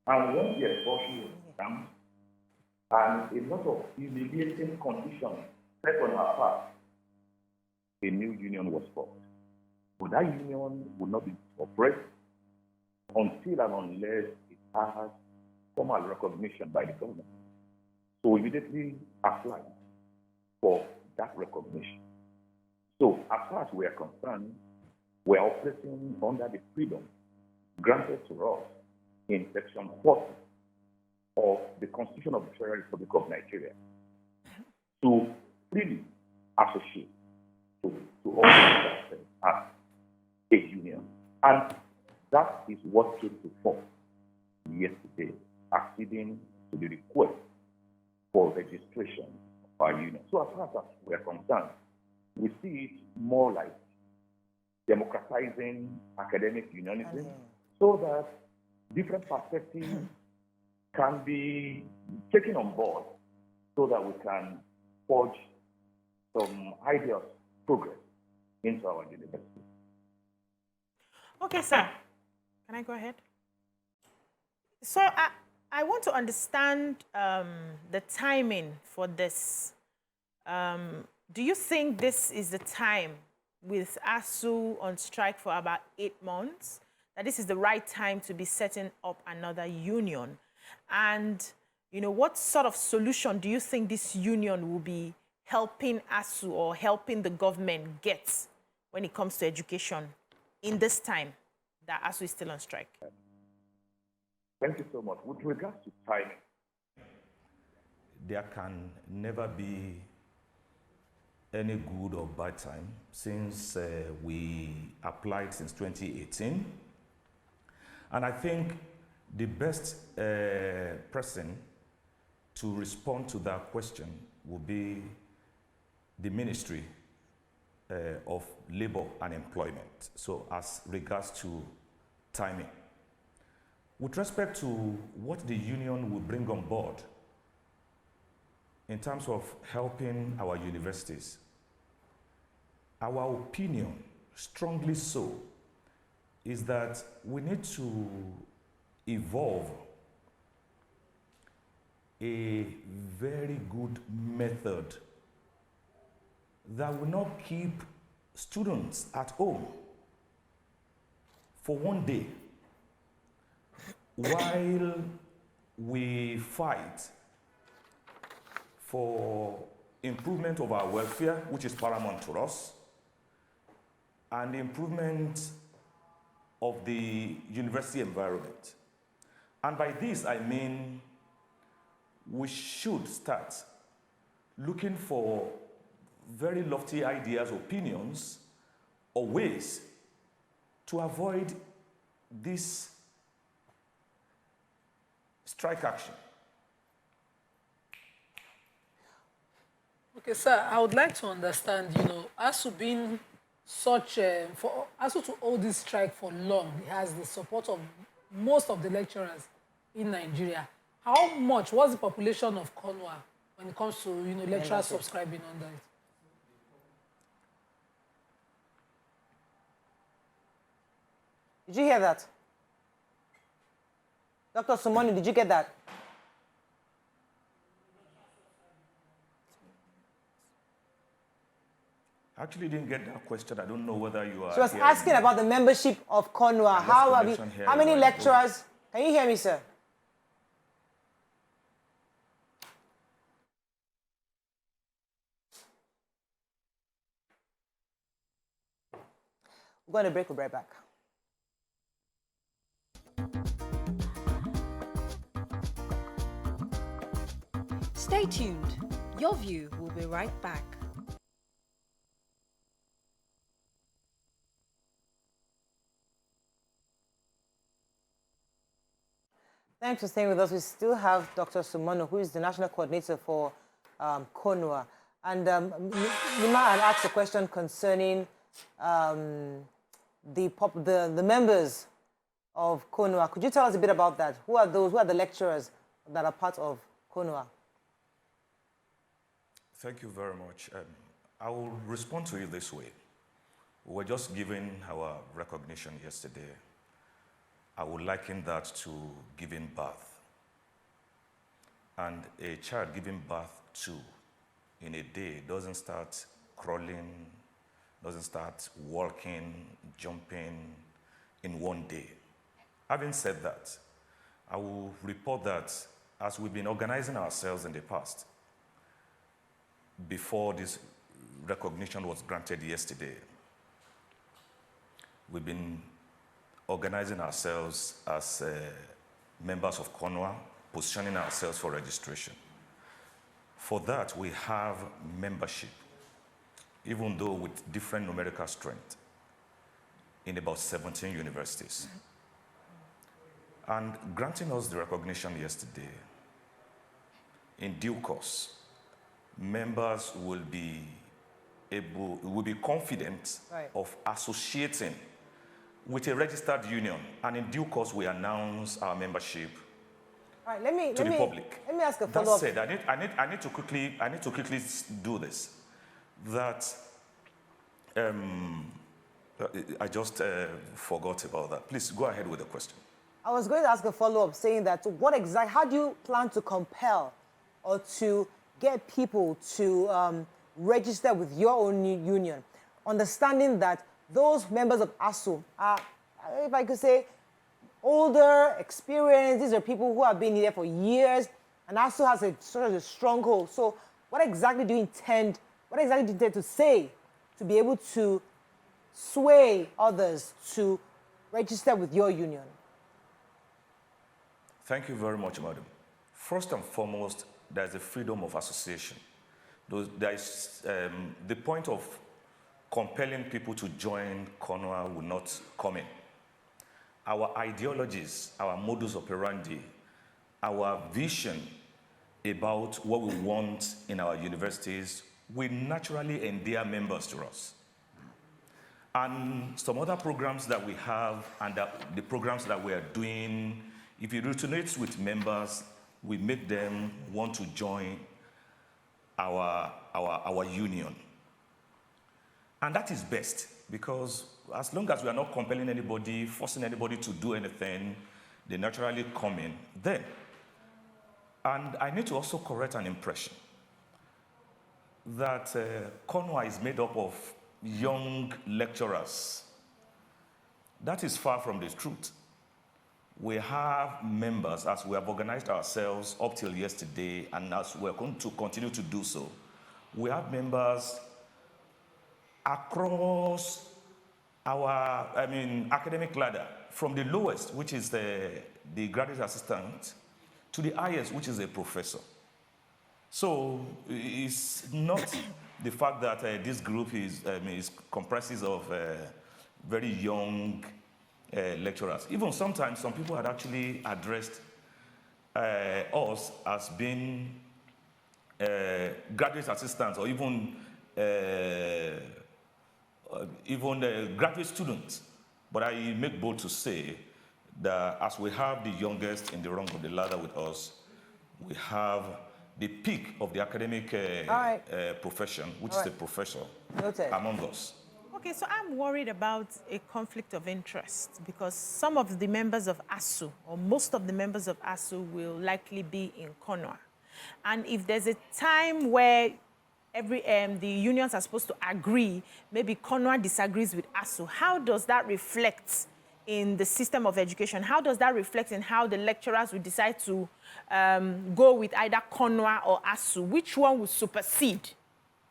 And when the expulsion was done, and a lot of humiliating conditions set on our part, a new union was formed. But that union would not be operated until and unless it has formal recognition by the government. So we immediately applied for that recognition. So as far as we are concerned, we are operating under the freedom granted to us in Section 40 of the Constitution of the Federal Republic of Nigeria to freely associate, to organize ourselves as a union. And that is what came to form yesterday, acceding to the request for registration of our union. So as far as we are concerned, we see it more like democratizing academic unionism so that different perspectives can be taken on board so that we can forge some ideas progress into our university. Okay, sir. Can I go ahead? So I want to understand the timing for this. Do you think this is the time, with ASUU on strike for about 8 months, that this is the right time to be setting up another union? And, you know, what sort of solution do you think this union will be helping ASUU or helping the government get when it comes to education in this time that ASUU is still on strike? Thank you so much. With regards to timing, there can never be any good or bad time since we applied since 2018. And I think the best person to respond to that question will be the Ministry of Labor and Employment. So as regards to timing. With respect to what the union will bring on board in terms of helping our universities, our opinion, strongly so, is that we need to evolve a very good method that will not keep students at home for one day while we fight for improvement of our welfare, which is paramount to us, and improvement of the university environment. And by this, I mean we should start looking for very lofty ideas, opinions, or ways to avoid this strike action. Okay, sir, I would like to understand, you know, ASUU being such a, for ASUU to hold this strike for long, it has the support of most of the lecturers in Nigeria. How much was the population of CONUA when it comes to, you know, lecturers subscribing under it? Did you hear that? Dr. Sumoni, did you get that? I actually didn't get that question. I don't know whether you are. She was asking about the membership of CONUA. How many lecturers? Can you hear me, sir? We're going to break. We'll be right back. Stay tuned. Your View will be right back. Thanks for staying with us. We still have Dr. Sumono, who is the national coordinator for CONUA. And Nima had asked a question concerning the members of CONUA. Could you tell us a bit about that? Who are those? Who are the lecturers that are part of CONUA? Thank you very much. I will respond to you this way. We were just given our recognition yesterday. I would liken that to giving birth. And a child giving birth to in a day doesn't start crawling, doesn't start walking, jumping in one day. Having said that, I will report that as we've been organizing ourselves in the past, before this recognition was granted yesterday, we've been organizing ourselves as members of CONUA, positioning ourselves for registration. For that, we have membership, even though with different numerical strength, in about 17 universities. And granting us the recognition yesterday, in due course, members will be will be confident of associating with a registered union, and in due course we announce our membership All right, to the public. Let me ask a follow-up. That said, I need to quickly do this. That I just forgot about that. Please go ahead with the question. I was going to ask a follow-up saying that how do you plan to compel or to get people to register with your own union, understanding that those members of ASUU are, if I could say, older, experienced. These are people who have been here for years, and ASUU has a sort of a stronghold. So what exactly do you intend to say to be able to sway others to register with your union? Thank you very much, madam. First and foremost, there's the freedom of association. There is the point of compelling people to join CONUA will not come in. Our ideologies, our modus operandi, our vision about what we want in our universities will naturally endear members to us. And some other programs that we have and the programs that we are doing, if it resonates with members, we make them want to join our union. And that is best, because as long as we are not compelling anybody, forcing anybody to do anything, they naturally come in then. And I need to also correct an impression that CONUA is made up of young lecturers. That is far from the truth. We have members, as we have organized ourselves up till yesterday, and as we're going to continue to do so, we have members across our, academic ladder, from the lowest, which is the graduate assistant, to the highest, which is a professor. So it's not the fact that this group comprises of very young lecturers. Even sometimes some people had actually addressed us as being graduate assistants, or even graduate students. But I make bold to say that as we have the youngest in the rung of the ladder with us, we have the peak of the academic profession, which is the professor, among us. Okay, so I'm worried about a conflict of interest, because some of the members of ASUU, or most of the members of ASUU, will likely be in CONUA. And if there's a time where the unions are supposed to agree, maybe CONUA disagrees with ASUU, how does that reflect in the system of education? How does that reflect in how the lecturers will decide to go with either CONUA or ASUU? Which one will supersede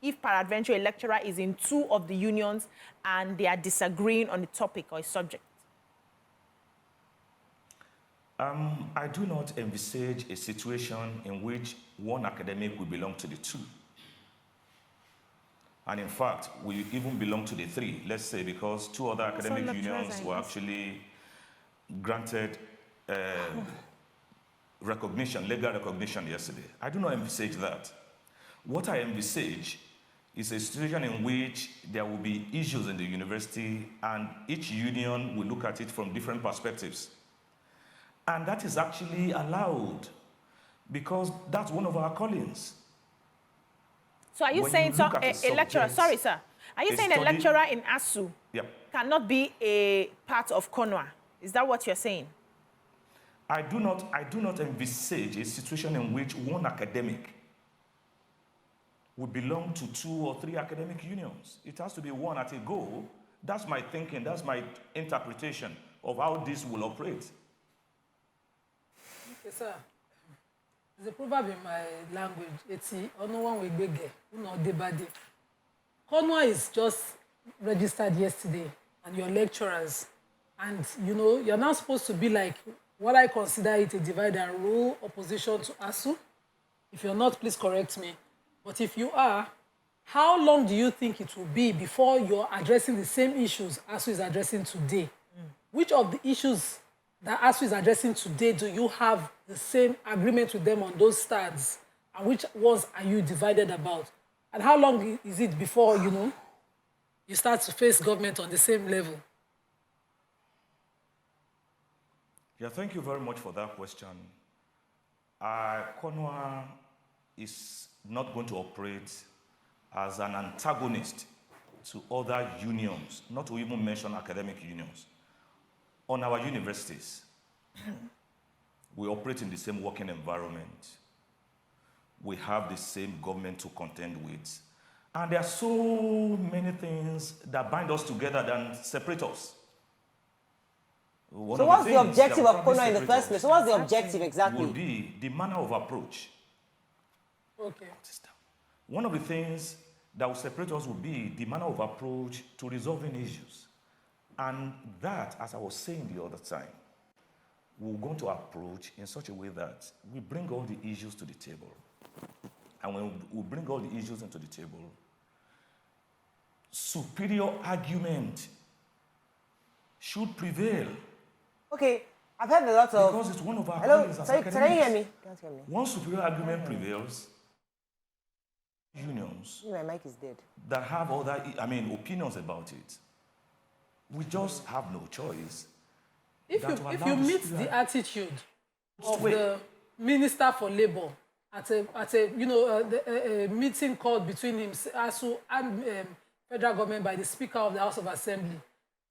if peradventure a lecturer is in two of the unions and they are disagreeing on a topic or a subject? I do not envisage a situation in which one academic will belong to the two. And in fact, we even belong to the three, let's say, because two other academic unions were actually granted legal recognition yesterday. I do not envisage that. What I envisage is a situation in which there will be issues in the university, and each union will look at it from different perspectives. And that is actually allowed, because that's one of our callings. So are you saying a lecturer, sorry sir, are you saying a lecturer in ASUU cannot be a part of CONUA? Is that what you're saying? I do not envisage a situation in which one academic would belong to two or three academic unions. It has to be one at a go. That's my thinking, that's my interpretation of how this will operate. Okay, sir. There's a proverb in my language, eti ono one we gbege, uno debade. CONUA is just registered yesterday, and your lecturers, and you're not supposed to be like what I consider it a divide and rule opposition to ASUU. If you're not, please correct me. But if you are, how long do you think it will be before you're addressing the same issues ASUU is addressing today? Which of the issues that ASUU is addressing today do you have the same agreement with them on those stands? And which ones are you divided about? And how long is it before, you know, you start to face government on the same level? Yeah, thank you very much for that question. CONUA is not going to operate as an antagonist to other unions, not to even mention academic unions. On our universities, we operate in the same working environment. We have the same government to contend with. And there are so many things that bind us together than separate us. So what's the objective of CONUA in the first place? So what's the objective exactly? Will be the manner of approach. Okay. One of the things that will separate us will be the manner of approach to resolving issues. And that, as I was saying the other time, we're going to approach in such a way that we bring all the issues to the table. And when we bring all the issues into the table, superior argument should prevail. Okay, I've heard a lot of... Because it's one of our Hello, colleagues as sorry, can you hear me? Can't hear me. Once superior argument prevails, unions My mic is dead. that have other, opinions about it, we just have no choice. If you meet the attitude of the Minister for Labour at a meeting called between him, ASUU, and federal government by the Speaker of the House of Assembly,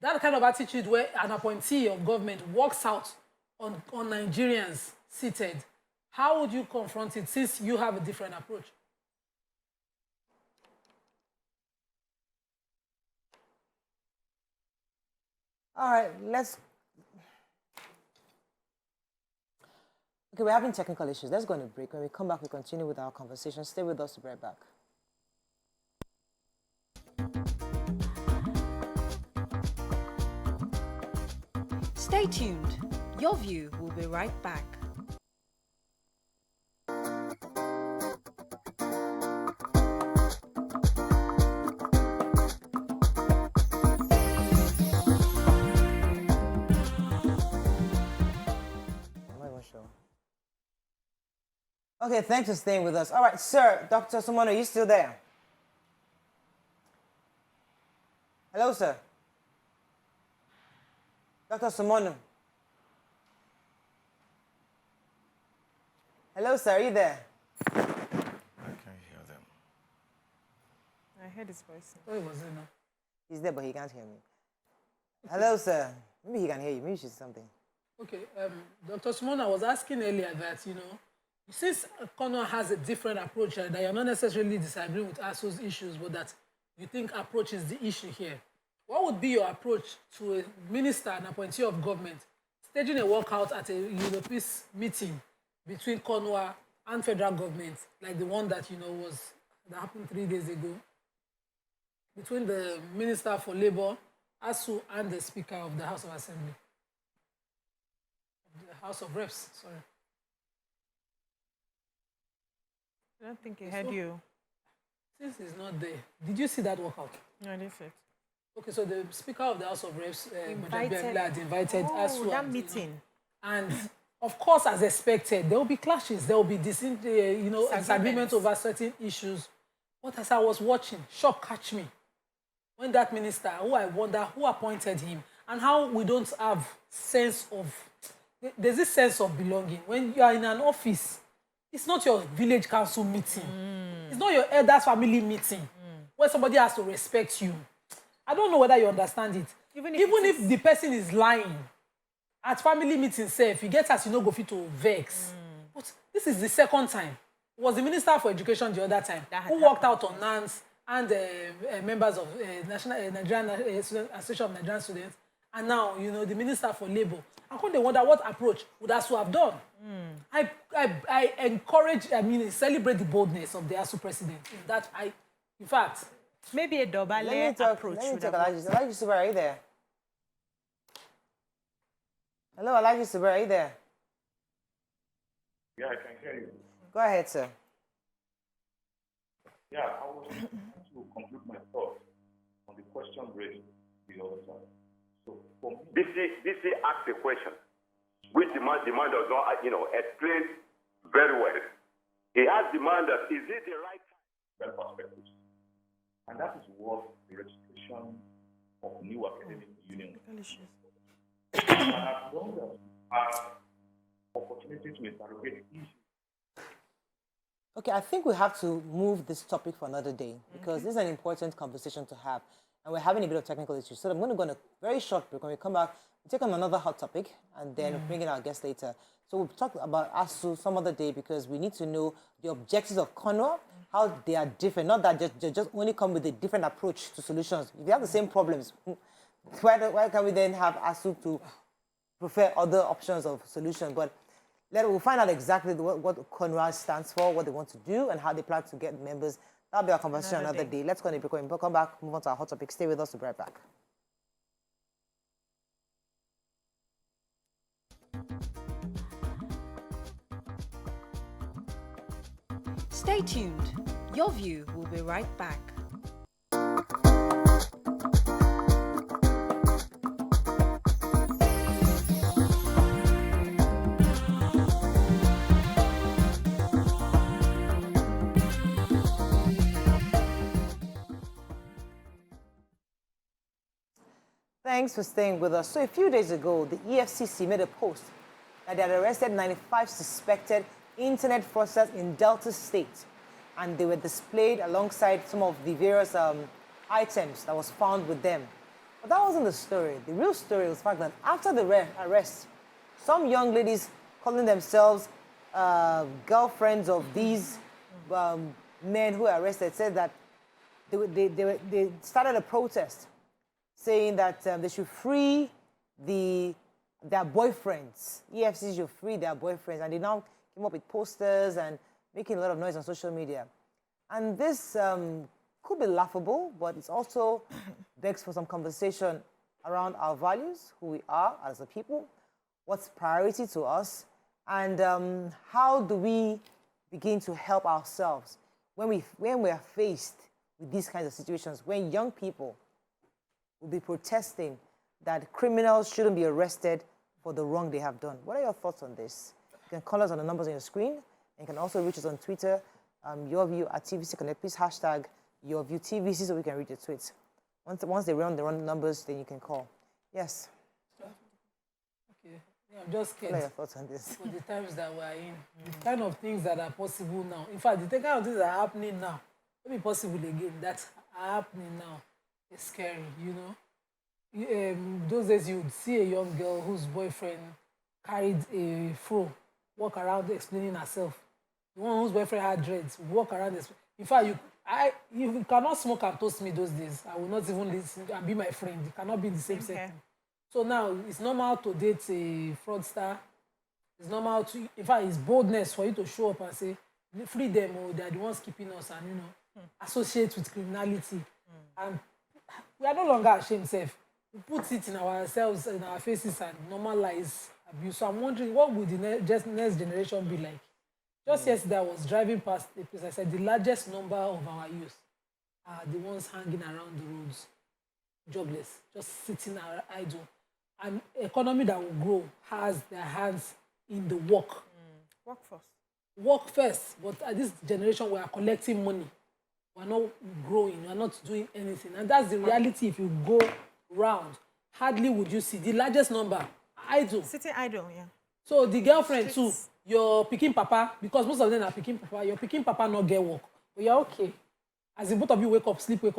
that kind of attitude where an appointee of government walks out on Nigerians seated, how would you confront it since you have a different approach? All right, Okay, we're having technical issues. Let's go on a break. When we come back, we continue with our conversation. Stay with us to be right back. Stay tuned. Your View will be right back. Okay, thanks for staying with us. All right, sir, Dr. Sumono, are you still there? Hello, sir. Dr. Sumono. Hello, sir, are you there? I can't hear them. I heard his voice. Oh, it was there now. He's there, but he can't hear me. Hello, sir. Maybe he can hear you. Maybe she's something. Okay, Dr. Sumono, I was asking earlier that, since CONUA has a different approach, that you're not necessarily disagreeing with ASUU's issues, but that you think approach is the issue here. What would be your approach to a minister, an appointee of government, staging a walkout at a peace meeting between CONUA and federal government, like the one that, that happened 3 days ago, between the Minister for Labour, ASUU, and the Speaker of the House of Assembly? The House of Reps, sorry. I don't think he heard you. Since he's not there, did you see that walkout? No, I didn't see it. Okay, so the Speaker of the House of Reps, Invited ASUU that meeting. And of course, as expected, there will be clashes, there will be disagreement over certain issues. But as I was watching, shock catch me when that minister, who I wonder who appointed him, and how we don't have sense of, there's this sense of belonging. When you are in an office, it's not your village council meeting. It's not your elder's family meeting where somebody has to respect you. I don't know whether you understand it. Even if the person is lying, at family meeting, if you get us, go fit to vex. But this is the second time. It was the Minister for Education the other time who walked out on NANS and members of Nigerian Association of Nigerian Students. And now, the Minister for Labour. I couldn't wonder what approach would ASUU have done. I encourage, celebrate the boldness of the ASUU president. In fact, maybe a double approach. Let me take Alhaji Subar, are you there? Hello, Alhaji Subar, are you there? Yeah, I can hear you. Go ahead, sir. Yeah, I was trying to conclude my thoughts on the question raised the other time. So, for me, DC asked a question, which the man does not, explain very well. He asked the man that, is it the right time? different perspectives. And that is what the registration of new academic unions. And as long as we have opportunity to interrogate issues. Okay, I think we have to move this topic for another day because this is an important conversation to have. And we're having a bit of technical issues. So I'm going to go on a very short break. When we come back, we'll take on another hot topic and then bring in our guest later. So we'll talk about ASUU some other day because we need to know the objectives of CONUA, how they are different. Not that they just only come with a different approach to solutions. If you have the same problems, why can't we then have ASUU to prefer other options of solution? But we'll find out exactly what CONUA stands for, what they want to do, and how they plan to get members. That'll be our conversation another day. Let's go on a break. We'll come back, move on to our hot topic. Stay with us. We'll be right back. Stay tuned. Your View will be right back. Thanks for staying with us. So a few days ago, the EFCC made a post that they had arrested 95 suspected internet fraudsters in Delta State, and they were displayed alongside some of the various items that was found with them. But that wasn't the story. The real story was the fact that after the arrest, some young ladies calling themselves girlfriends of these men who were arrested said that they started a protest saying that they should free their boyfriends. EFCC should free their boyfriends. And they now came up with posters and making a lot of noise on social media. And this could be laughable, but it's also begs for some conversation around our values, who we are as a people, what's priority to us, and how do we begin to help ourselves when we are faced with these kinds of situations, when young people will be protesting that criminals shouldn't be arrested for the wrong they have done. What are your thoughts on this? You can call us on the numbers on your screen, and you can also reach us on Twitter, YourViewTVC Connect. Please hashtag YourViewTVC so we can read your tweets. Once they run the numbers, then you can call. Yes? Okay. Yeah, I'm just scared. What are your thoughts on this? For the times that we're in, the kind of things that are possible now. In fact, the kind of things that are happening now, will be possible again, that are happening now. It's scary, you know. Those days you would see a young girl whose boyfriend carried a fro, walk around explaining herself. The one whose boyfriend had dreads, walk around. In fact, you cannot smoke and toast me those days. I will not even listen and be my friend. You cannot be in the same setting. So now it's normal to date a fraudster. It's normal to, in fact, it's boldness for you to show up and say, free them, or they're the ones keeping us, and, you know, associate with criminality. And we are no longer ashamed, self. We put it in ourselves, in our faces, and normalize abuse. So I'm wondering, what would the next generation be like? Just yesterday, I was driving past a place. I said, the largest number of our youth are the ones hanging around the roads, jobless, just sitting idle. An economy that will grow has their hands in the work. Workforce. Work first, but at this generation, we are collecting money. We're not growing, we're not doing anything. And that's the reality. If you go round, hardly would you see the largest number, idle. Sitting idle, yeah. So the girlfriend too, your picking papa, because most of them are picking papa, your picking papa not get work. But you're okay. As in both of you wake up, sleep, wake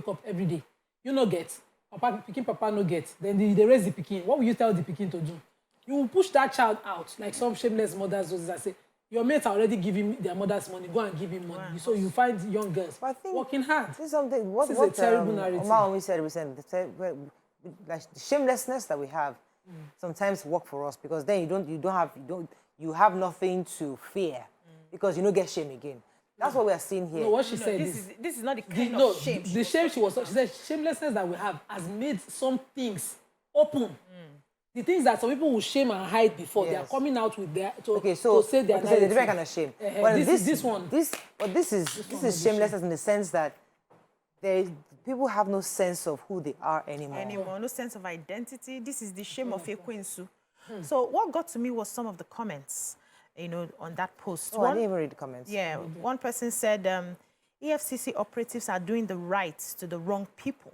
up every day. You no get. Papa, picking papa no get. Then they raise the picking. What will you tell the picking to do? You will push that child out, like some shameless mothers that say, your mates are already giving their mothers money. Go and give him money. Wow. So you find young girls working hard. This is something. This is a terrible narrative. Omar said recently, like the shamelessness that we have, sometimes work for us because then you have nothing to fear because you don't get shame again. That's what we are seeing here. No, what she said this is not the kind of shame. The shame she said shamelessness that we have has made some things open. The things that some people will shame and hide before, they are coming out with their to say their so a different kind of shame. But this is shamelessness in the sense that people have no sense of who they are anymore. No sense of identity. This is the shame of Ekwensu. So what got to me was some of the comments, on that post. I didn't even read the comments. Yeah, one person said, EFCC operatives are doing the right to the wrong people.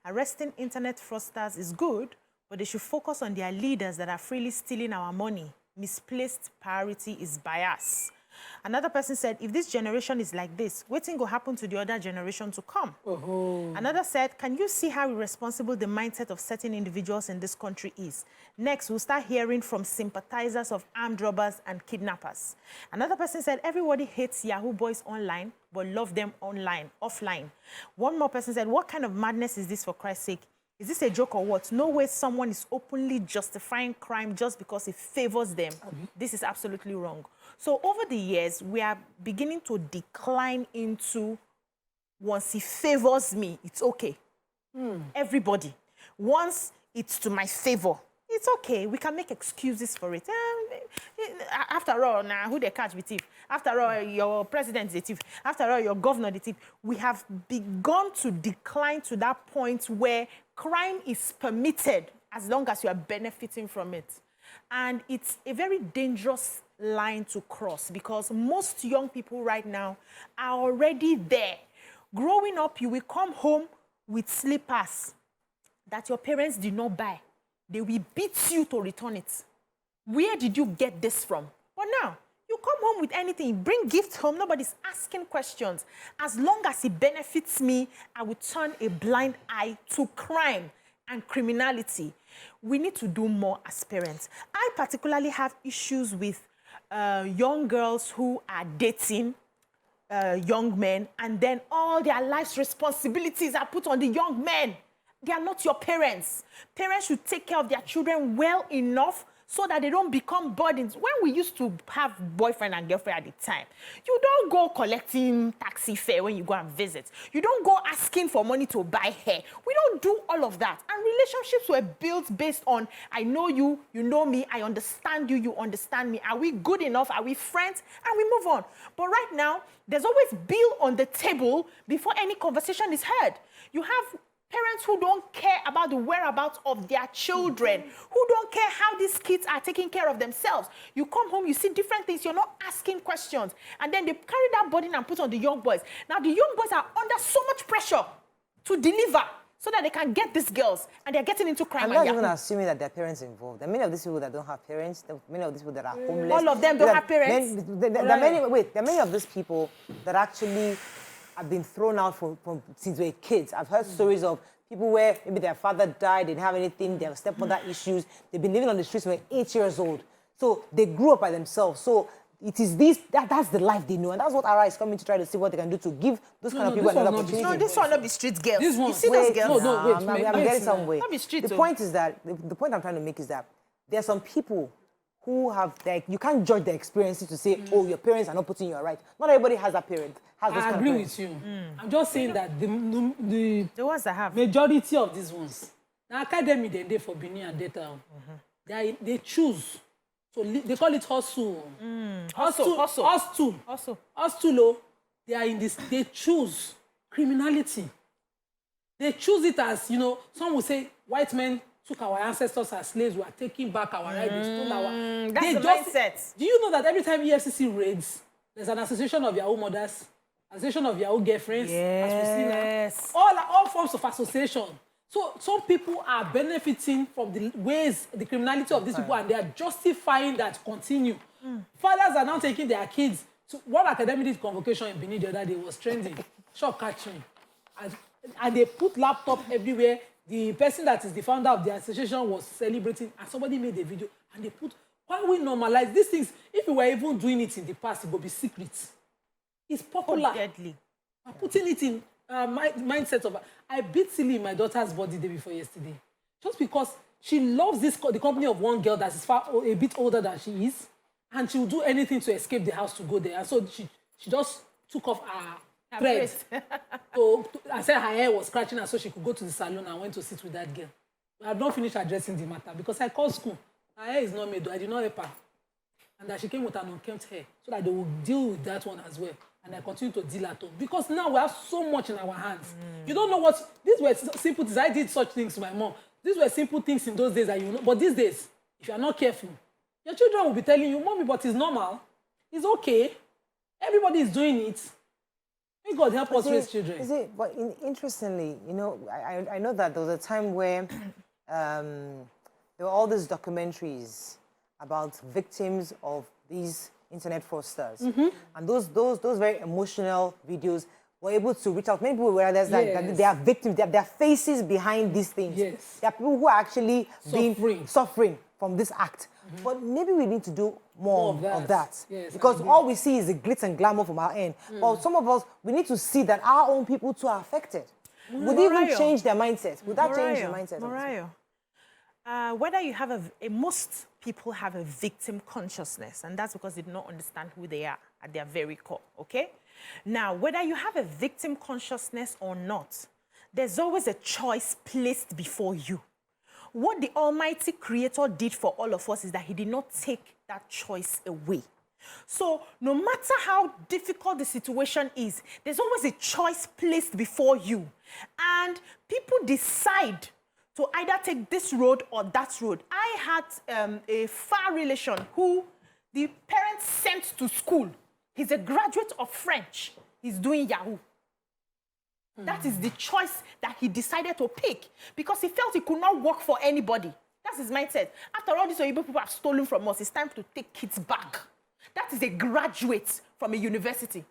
Arresting internet fraudsters is good, but they should focus on their leaders that are freely stealing our money. Misplaced priority is bias. Another person said, if this generation is like this, waiting will happen to the other generation to come. Another said, can you see how irresponsible the mindset of certain individuals in this country is? Next, we'll start hearing from sympathizers of armed robbers and kidnappers. Another person said, everybody hates Yahoo boys online, but love them offline. One more person said, what kind of madness is this, for Christ's sake? Is this a joke or what? No way someone is openly justifying crime just because it favors them. This is absolutely wrong. So over the years, we are beginning to decline into, once it favors me, it's okay. Everybody. Once it's to my favor, it's okay. We can make excuses for it. After all, now, who they catch with thief? After all, your president is a thief. After all, your governor is a thief. We have begun to decline to that point where crime is permitted as long as you are benefiting from it. And it's a very dangerous line to cross because most young people right now are already there. Growing up, you will come home with slippers that your parents did not buy. They will beat you to return it. Where did you get this from? But now, you come home with anything, bring gifts home, nobody's asking questions. As long as it benefits me, I will turn a blind eye to crime and criminality. We need to do more as parents. I particularly have issues with young girls who are dating young men, and then all their life's responsibilities are put on the young men. They are not your parents. Parents should take care of their children well enough so that they don't become burdens. When we used to have boyfriend and girlfriend at the time, you don't go collecting taxi fare when you go and visit. You don't go asking for money to buy hair. We don't do all of that. And relationships were built based on, I know you, you know me, I understand you, you understand me. Are we good enough? Are we friends? And we move on. But right now, there's always bill on the table before any conversation is heard. You have parents who don't care about the whereabouts of their children, who don't care how these kids are taking care of themselves. You come home, you see different things, you're not asking questions. And then they carry that burden and put on the young boys. Now, the young boys are under so much pressure to deliver so that they can get these girls, and they're getting into crime. I'm not even assuming that there are parents involved. There are many of these people that don't have parents. There are many of these people that are homeless. All of them don't have parents. There are many of these people that actually have been thrown out since they were kids. I've heard stories of people where maybe their father died, they didn't have anything, they have stepmother issues, they've been living on the streets when they were 8 years old. So they grew up by themselves. So it is that's the life they know. And that's what ARA is coming to try to see what they can do to give those kind of people another opportunity. No, this one not be street girls. This one, you see those girls? I'm getting somewhere. Not be street. The point is that, the point I'm trying to make is that there are some people who have, you can't judge their experiences to say, oh, your parents are not putting you right. Not everybody has a parent. I agree with you. I'm just saying that the ones that have majority of these ones, the academy they for Benin and data, they choose. So they call it hustle. Hustle. They are in this. They choose criminality. They choose it as, some will say white men took our ancestors as slaves, we are taking back our rights, stole our... That's the mindset. Do you know that every time EFCC raids, there's an association of Yahoo mothers, association of Yahoo girlfriends, as we see now, all forms of association. So some people are benefiting from the criminality of these people, and they are justifying that continue. Fathers are now taking their kids to one academic convocation in Benin the other day was trending, shock catching, and they put laptop everywhere. The person that is the founder of the association was celebrating, and somebody made a video, and they put, why we normalize these things? If we were even doing it in the past, it would be secret. It's popular. Deadly. I'm putting it in mindset of, I beat Silly in my daughter's body the day before yesterday, just because she loves the company of one girl that is a bit older than she is, and she will do anything to escape the house to go there. And so she just took off her thread. I said her hair was scratching her so she could go to the salon and went to sit with that girl. I had not finished addressing the matter because I called school. Her hair is not made, I did not help her. And that she came with an unkempt hair so that they would deal with that one as well. And I continue to deal at home. Because now we have so much in our hands. You don't know what... These were simple things. I did such things to my mom. These were simple things in those days that you know. But these days, if you are not careful, your children will be telling you, Mommy, but it's normal. It's okay. Everybody is doing it. May God help us raise children. Is it? But interestingly, you know, I know that there was a time where there were all these documentaries about victims of these internet fraudsters, and those very emotional videos were able to reach out. Many people realize that they are victims. There are faces behind these things. Yes. There are people who are actually suffering from this act. But maybe we need to do more of that. Yes, because all we see is the glitz and glamour from our end. But some of us, we need to see that our own people too are affected. Would even change their mindset? Would that change their mindset? Whether you have most people have a victim consciousness, and that's because they do not understand who they are at their very core, okay? Now, whether you have a victim consciousness or not, there's always a choice placed before you. What the Almighty Creator did for all of us is that he did not take that choice away. So no matter how difficult the situation is, there's always a choice placed before you. And people decide to either take this road or that road. I had a far relation who the parents sent to school. He's a graduate of French. He's doing Yahoo. That is the choice that he decided to pick because he felt he could not work for anybody. That's his mindset. After all these Oyibo people have stolen from us, it's time to take kids back. That is a graduate from a university.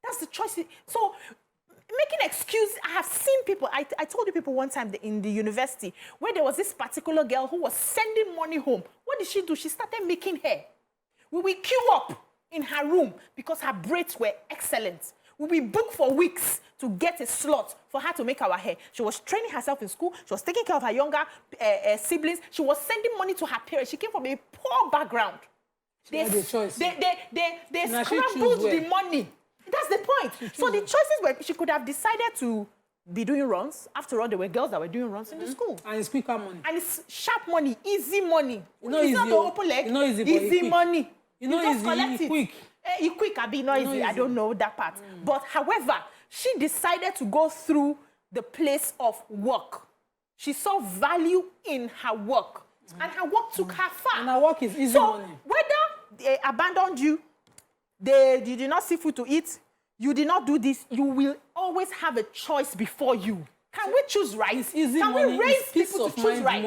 That's the choice. So making excuse, I have seen people, I told you people one time in the university where there was this particular girl who was sending money home. What did she do? She started making hair. We will queue up in her room because her braids were excellent. We will book for weeks to get a slot for her to make our hair. She was training herself in school. She was taking care of her younger siblings. She was sending money to her parents. She came from a poor background. They scrambled the money. That's the point. So the choices were, she could have decided to be doing runs. After all, there were girls that were doing runs in the school. And it's quicker money. And it's sharp money, easy money. It's not the open leg. Easy money. You know, easy, quick. Quick, I be not easy. I don't know that part. But however, she decided to go through the place of work. She saw value in her work. And her work took her far. And her work is easy money. Whether they abandoned you, you did not see food to eat, you did not do this, you will always have a choice before you. Can we choose right? It's easy Can money. we raise people to choose right?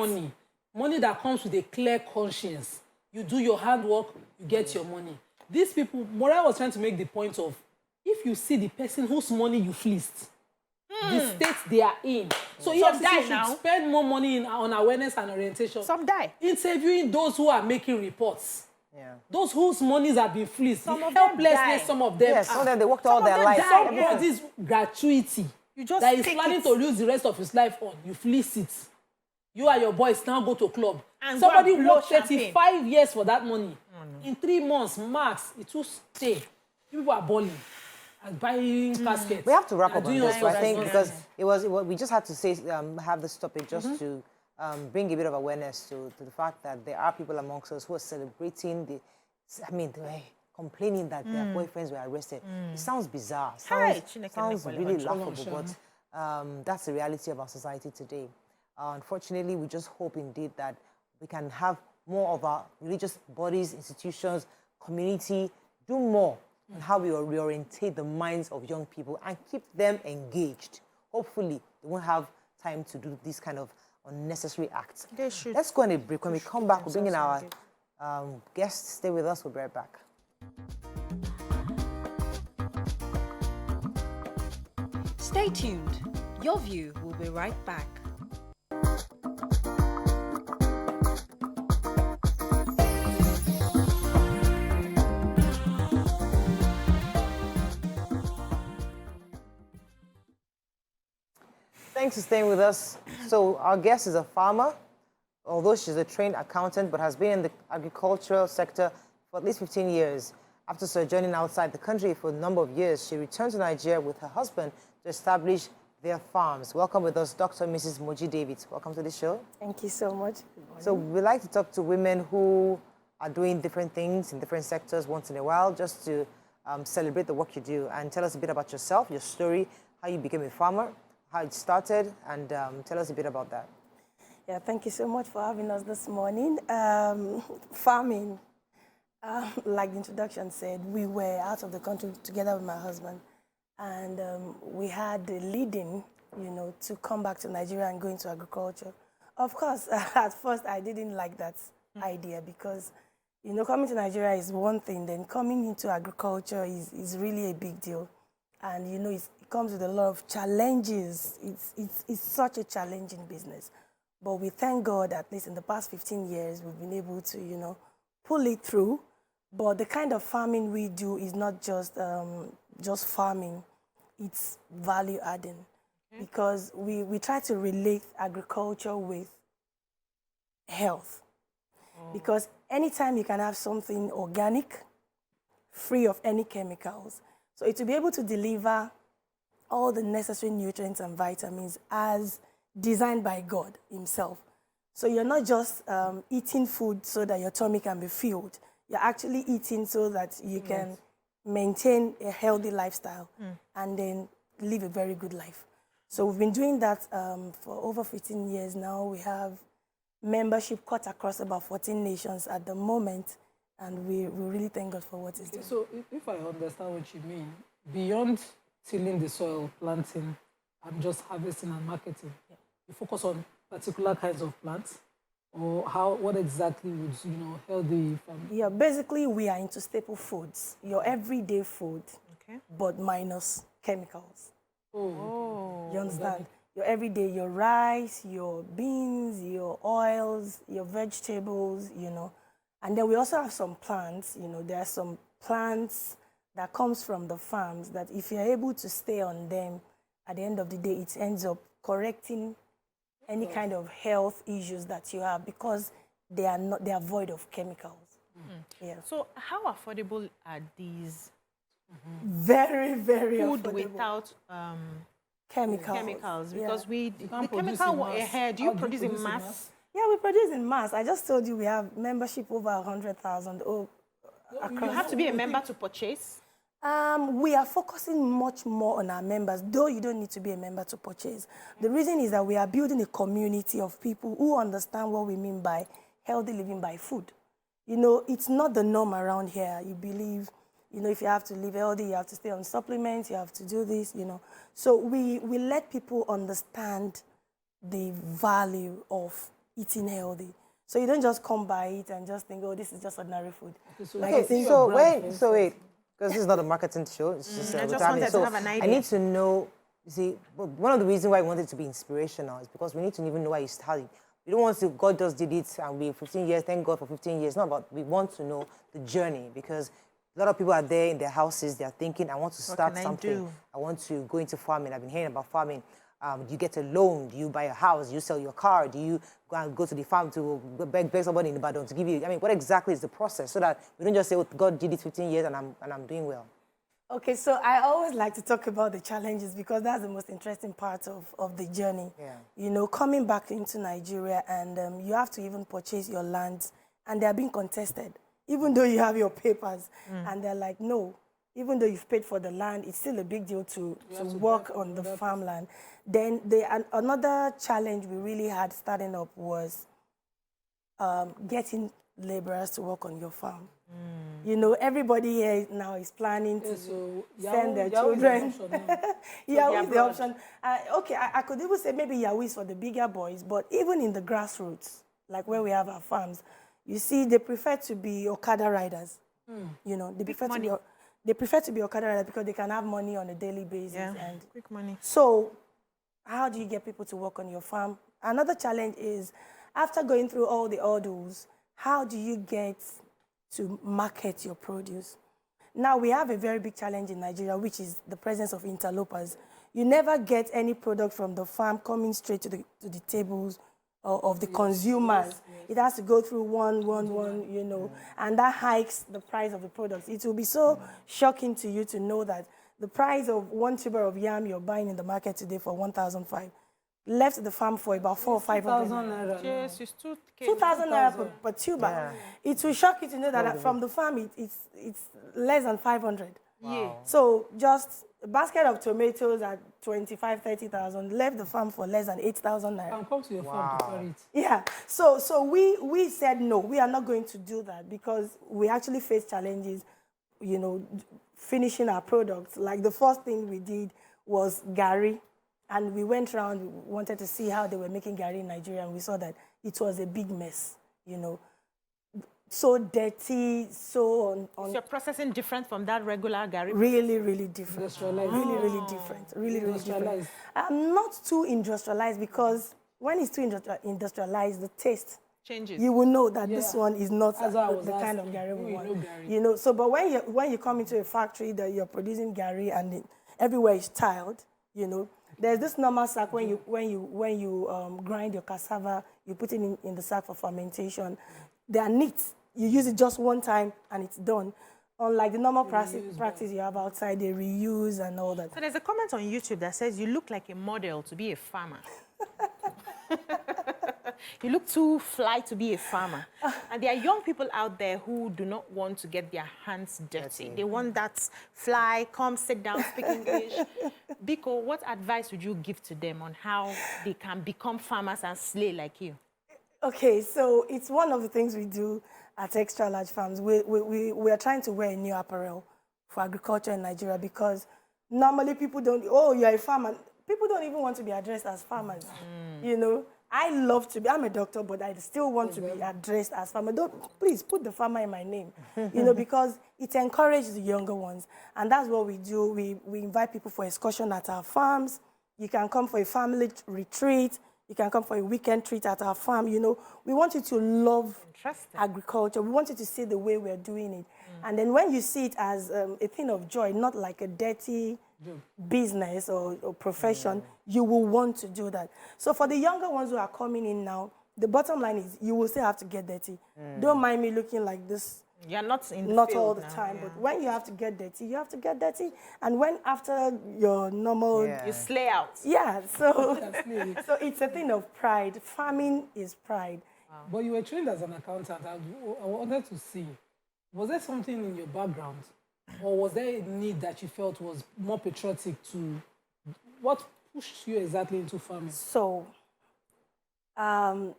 Money that comes with a clear conscience. You do your hard work, you get your money. These people, Mora was trying to make the point of, if you see the person whose money you fleeced, the state they are in. So some die should now. Spend more money on awareness and orientation. Some die. Interviewing those who are making reports. Yeah. Those whose monies have been fleeced. Some of helplessness, them die. some of them. Yes, some of them, they worked all their life. Somebody's gratuity you just that is planning to lose the rest of his life on, you fleece it. You and your boys now go to club. And somebody worked champagne. 35 years for that money. In 3 months, max, it will stay. People are balling and buying caskets. We have to wrap up on this, I think, because we just had to say, have this topic just to bring a bit of awareness to the fact that there are people amongst us who are celebrating they're complaining that their boyfriends were arrested. It sounds bizarre. Sounds really laughable, but that's the reality of our society today. Unfortunately, we just hope indeed that we can have more of our religious bodies, institutions, community, do more on how we reorientate the minds of young people and keep them engaged. Hopefully, they won't have time to do these kind of unnecessary acts. They should. Let's go on a break. When we come back, we'll bring in our guests. Stay with us. We'll be right back. Stay tuned. Your View will be right back. Thanks for staying with us. So our guest is a farmer, although she's a trained accountant, but has been in the agricultural sector for at least 15 years. After sojourning outside the country for a number of years, she returned to Nigeria with her husband to establish their farms. Welcome with us, Dr. and Mrs. Moji David. Welcome to the show. Thank you so much. So we like to talk to women who are doing different things in different sectors once in a while, just to celebrate the work you do. And tell us a bit about yourself, your story, how you became a farmer, how it started, and tell us a bit about that. Yeah, thank you so much for having us this morning. Farming, like the introduction said, we were out of the country together with my husband. and we had the leading, to come back to Nigeria and go into agriculture. Of course, at first I didn't like that idea because, coming to Nigeria is one thing, then coming into agriculture is really a big deal. And, it comes with a lot of challenges. It's such a challenging business. But we thank God, at least in the past 15 years, we've been able to, pull it through. But the kind of farming we do is not just farming, it's value adding. Because we try to relate agriculture with health. Because anytime you can have something organic, free of any chemicals, so it will be able to deliver all the necessary nutrients and vitamins as designed by God himself. So you're not just eating food so that your tummy can be filled. You're actually eating so that you can maintain a healthy lifestyle and then live a very good life. So we've been doing that for over 15 years now. We have membership cut across about 14 nations at the moment, and we really thank God for what he's doing. So if I understand what you mean, beyond tilling the soil, planting, and just harvesting and marketing, you focus on particular kinds of plants, or what exactly would healthy farming? Yeah, basically we are into staple foods, your everyday food, but minus chemicals. You understand? Your everyday, your rice, your beans, your oils, your vegetables, And then we also have some plants, there are some plants that comes from the farms that if you're able to stay on them, at the end of the day, it ends up correcting any kind of health issues that you have because they are void of chemicals. Yeah. So how affordable are these very, very food affordable. Without chemicals? Because yeah. the chemical ahead, do you produce in mass? Yeah, we produce in mass. I just told you we have membership over 100,000. You have to be a member to purchase? We are focusing much more on our members, though you don't need to be a member to purchase. The reason is that we are building a community of people who understand what we mean by healthy living by food. It's not the norm around here. You believe, if you have to live healthy, you have to stay on supplements, you have to do this, So we let people understand the value of eating healthy. So you don't just come by it and just think, oh, this is just ordinary food. So wait, because this is not a marketing show. It's just I just wanted to have an idea. I need to know, one of the reasons why I wanted it to be inspirational is because we need to even know why you started. We don't want to, God just did it and we 15 years, thank God for 15 years. Not about, we want to know the journey because a lot of people are there in their houses, they're thinking, I want to start something. I want to go into farming. I've been hearing about farming. Do you get a loan? Do you buy a house? Do you sell your car? Do you go to the farm to beg somebody in Ibadan to give you? What exactly is the process so that we don't just say, oh, God did it 15 years and I'm doing well? Okay, so I always like to talk about the challenges because that's the most interesting part of the journey. Yeah. Coming back into Nigeria and you have to even purchase your lands and they're being contested, even though you have your papers. And they're like, no, even though you've paid for the land, it's still a big deal to work on the farmland. Then another challenge we really had starting up was getting laborers to work on your farm. Everybody here now is planning to send their children. Yahoo is the option. Okay, I could even say maybe Yahoo is for the bigger boys, but even in the grassroots, like where we have our farms, you see, they prefer to be Okada riders. They prefer to be Okada riders because they can have money on a daily basis. Yeah, and quick money. So how do you get people to work on your farm? Another challenge is, after going through all the hurdles, how do you get to market your produce? Now, we have a very big challenge in Nigeria, which is the presence of interlopers. You never get any product from the farm coming straight to the tables of the consumers. It has to go through one, and that hikes the price of the products. It will be so shocking to you to know that the price of 1 tuber of yam you're buying in the market today for 1,500 left the farm for about 400 or 500. Yes, it's 2,000 naira per tuber. Yeah. It will shock you to know that from the farm it's less than 500. Wow. Yeah. So just a basket of tomatoes at 25,000, 30,000 left the farm for less than 8,000 naira. And come to your farm to carry it. Yeah. So we said no, we are not going to do that because we actually face challenges, finishing our products, like the first thing we did was Gary. And we went around, we wanted to see how they were making Gary in Nigeria, and we saw that it was a big mess, you know. So dirty, so Is your processing different from that regular Gary? really, really different. Industrialized. Really, really different. Really, really different. Industrialized. Not too industrialized, because when it's too industrialized, the taste Changes. you will know that Yeah. this one is not That's what I was the kind of asking. Gary we You want. know Gary. You know, so but when you come into a factory that you're producing Gary and everywhere is tiled, you know, there's this normal sack when you grind your cassava, you put it in the sack for fermentation. They are neat. You use it just one time and it's done. Unlike the normal practice you have outside, they reuse and all that. So there's a comment on YouTube that says you look like a model to be a farmer. You look too fly to be a farmer. And there are young people out there who do not want to get their hands dirty. They want that fly, come sit down, speak English. Biko, what advice would you give to them on how they can become farmers and slay like you? Okay, so it's one of the things we do at Extra Large Farms. We are trying to wear a new apparel for agriculture in Nigeria, because normally people don't, oh, you're a farmer. People don't even want to be addressed as farmers, you know. I love to be, I'm a doctor, but I still want to be addressed as farmer. Please put the farmer in my name, you know, because it encourages the younger ones. And that's what we do. We invite people for excursion at our farms. You can come for a family retreat. You can come for a weekend treat at our farm. You know, we want you to love agriculture. We want you to see the way we're doing it. And then when you see it as a thing of joy, not like a dirty business or profession, you will want to do that. So for the younger ones who are coming in now, the bottom line is you will still have to get dirty. Don't mind me looking like this. You're not in the Not field all the now, time, yeah. but when you have to get dirty, you have to get dirty. And when after your normal... You slay out. Yeah, so it's a thing of pride. Farming is pride. But you were trained as an accountant. I wanted to see, was there something in your background, or was there a need that you felt was more patriotic to, what pushed you exactly into farming? So, I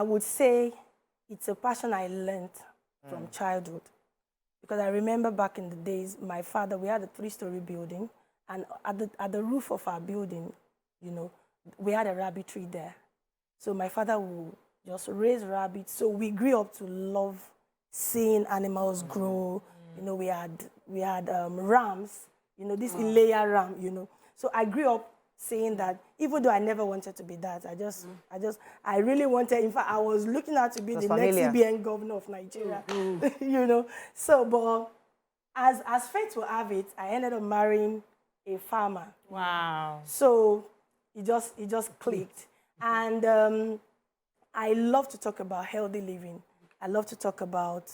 would say it's a passion I learned from childhood. Because I remember back in the days, my father, we had a 3-story building, and at the roof of our building, you know, we had a rabbit tree there. So my father would just raise rabbits. So we grew up to love seeing animals grow. You know, we had rams, you know, this Ilea ram, you know. So I grew up saying that, even though I never wanted to be that, I really wanted, in fact, I was looking out to be the next CBN governor of Nigeria, you know. So, but as fate will have it, I ended up marrying a farmer. Wow. So it just clicked. And I love to talk about healthy living. I love to talk about,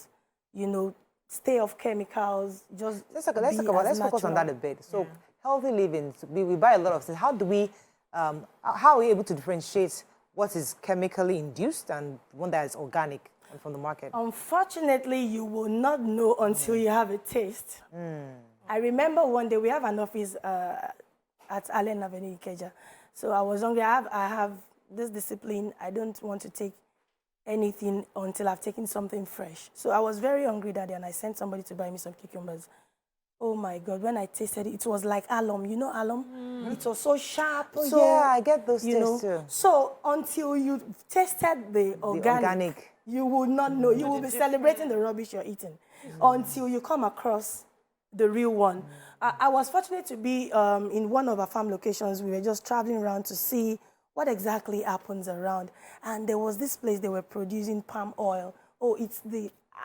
you know, stay off chemicals. Let's focus on that a bit. So healthy living, we buy a lot of things. How do we, how are we able to differentiate what is chemically induced and one that is organic and from the market? Unfortunately, you will not know until you have a taste. I remember one day we have an office at Allen Avenue, Ngige. So I was hungry. I have this discipline. I don't want to take anything until I've taken something fresh. So I was very hungry that day, and I sent somebody to buy me some cucumbers. Oh my God, when I tasted it, it was like alum. You know alum? It was so sharp. Oh, so, yeah, I get those tastes too. So until you tasted the organic, you will not know. You will be celebrating the rubbish you're eating until you come across the real one. I was fortunate to be in one of our farm locations. We were just traveling around to see what exactly happens around. And there was this place they were producing palm oil. Oh,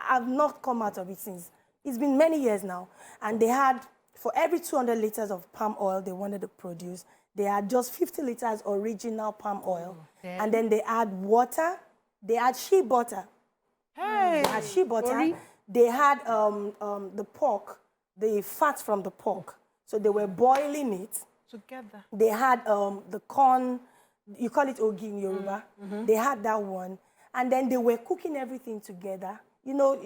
I've not come out of it since. It's been many years now. And they had, for every 200 liters of palm oil they wanted to produce, they had just 50 liters original palm oil. Okay. And then they add water. They had shea butter. Hey. They had shea butter. Sorry? They had the pork, the fat from the pork. So they were boiling it. Together. They had the corn, you call it ogi in Yoruba. They had that one. And then they were cooking everything together. You know,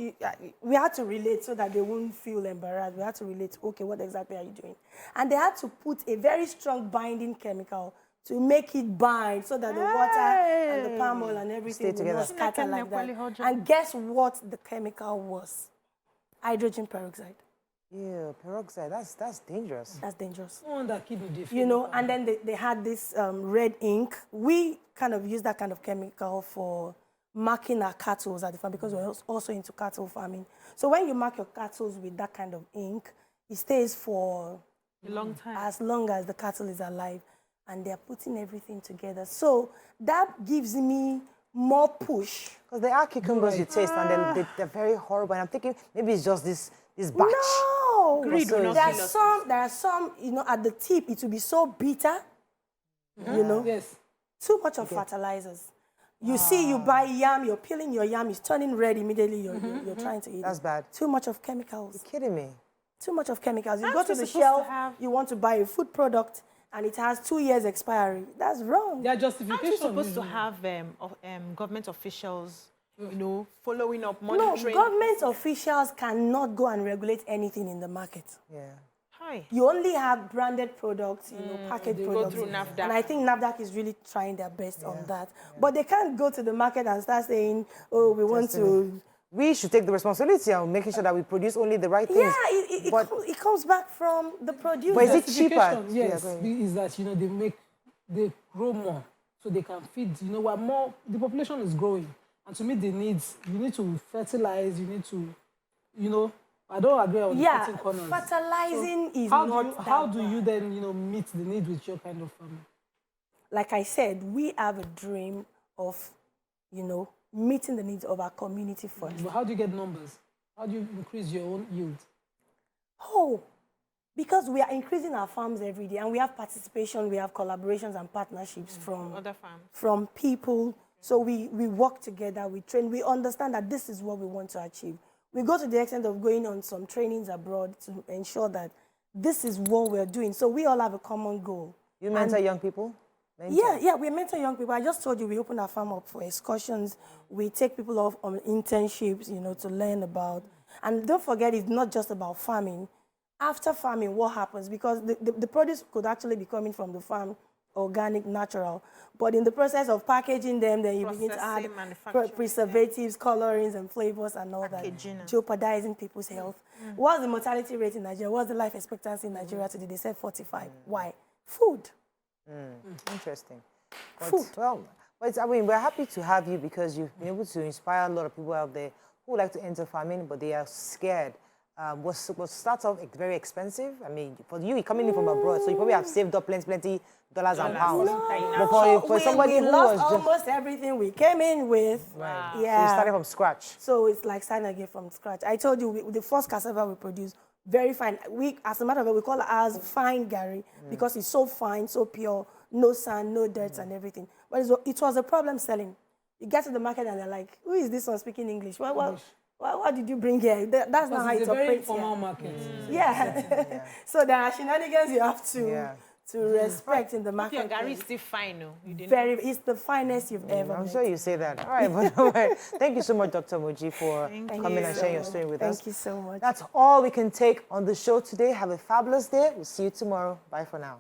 we had to relate so that they wouldn't feel embarrassed. We had to relate, okay, what exactly are you doing? And they had to put a very strong binding chemical to make it bind so that the water and the palm oil and everything would not scatter like that. And guess what the chemical was? Hydrogen peroxide. Yeah, peroxide. That's dangerous. That's dangerous. No wonder kidney defect. You know, and then they had this red ink. We kind of use that kind of chemical for marking our cattle at the farm because we're also into cattle farming. So when you mark your cattle with that kind of ink, it stays for A long time. as long as the cattle is alive, and they're putting everything together. So that gives me more push. Because there are cucumbers you taste, and then they're very horrible. And I'm thinking maybe it's just this batch. No, Greed will not there kill us. there are some, you know, at the tip it will be so bitter, you know. Yes. Too much of fertilizers. You see, you buy yam, you're peeling your yam, it's turning red immediately. You're trying to eat That's it. bad. Too much of chemicals. You're kidding me. Too much of chemicals. You Aren't go to we the supposed to shelf, have- you want to buy a food product, and it has 2 years expiry. That's wrong. Their Aren't you justification. supposed to usually. have government officials, you know, following up, No, monitoring? government officials cannot go and regulate anything in the market. Yeah. Hi. You only have branded products, you know, packaged they go products. through NAFDAC. And I think NAFDAC is really trying their best on that. But they can't go to the market and start saying, oh, we want to... We should take the responsibility of making sure that we produce only the right things. Yeah, it comes back from the producer. But is it cheaper? Justification, Yeah, yes, go ahead. is that, you know, they grow more so they can feed, you know, we're more, the population is growing. And to meet the needs, you need to fertilize, you need to, you know, I don't agree on Yeah, cutting corners. fertilizing is how not how that do you bad. then, you know, meet the need with your kind of farming? Like I said, we have a dream of, you know, meeting the needs of our community first. But how do you get numbers? How do you increase your own yield? Oh, because we are increasing our farms every day, and we have participation, we have collaborations and partnerships from Other farms. from people. So we work together, we train, we understand that this is what we want to achieve. We go to the extent of going on some trainings abroad to ensure that this is what we're doing. So we all have a common goal. You mentor young people? Mentor. Yeah, we mentor young people. I just told you we open our farm up for excursions. We take people off on internships, you know, to learn about. And don't forget, it's not just about farming. After farming, what happens? Because the produce could actually be coming from the farm, organic, natural. But in the process of packaging them, then you begin to add Processing, manufacturing, preservatives, colorings, and flavors and all Packaging. that, jeopardizing people's health. What's the mortality rate in Nigeria? What's the life expectancy in Nigeria today? They said 45. Why? Food. Interesting. But, Food. well, I mean, we're happy to have you because you've been able to inspire a lot of people out there who would like to enter farming, but they are scared. What starts off very expensive. I mean, for you, you're coming in from abroad, so you probably have saved up plenty dollars and pounds. But for somebody we who lost was just... almost everything we came in with. Right. So Yeah. you started from scratch. So it's like starting again from scratch. I told you, the first cassava we produced, very fine. As a matter of fact, we call it ours fine Gary because it's so fine, so pure, no sand, no dirt and everything. But it was a problem selling. You get to the market and they're like, who is this one speaking English? What did you bring here? That's not how It's it a very operates informal here. market. Yeah. So there are shenanigans you have to Yeah. to respect in the Your market. Gary is still fine, no? You didn't. It's the finest you've ever I'm met. sure you say that. All right, but all right. Thank you so much, Dr. Muji, for coming and sharing your story with us. Thank you so much. That's all we can take on the show today. Have a fabulous day. We'll see you tomorrow. Bye for now.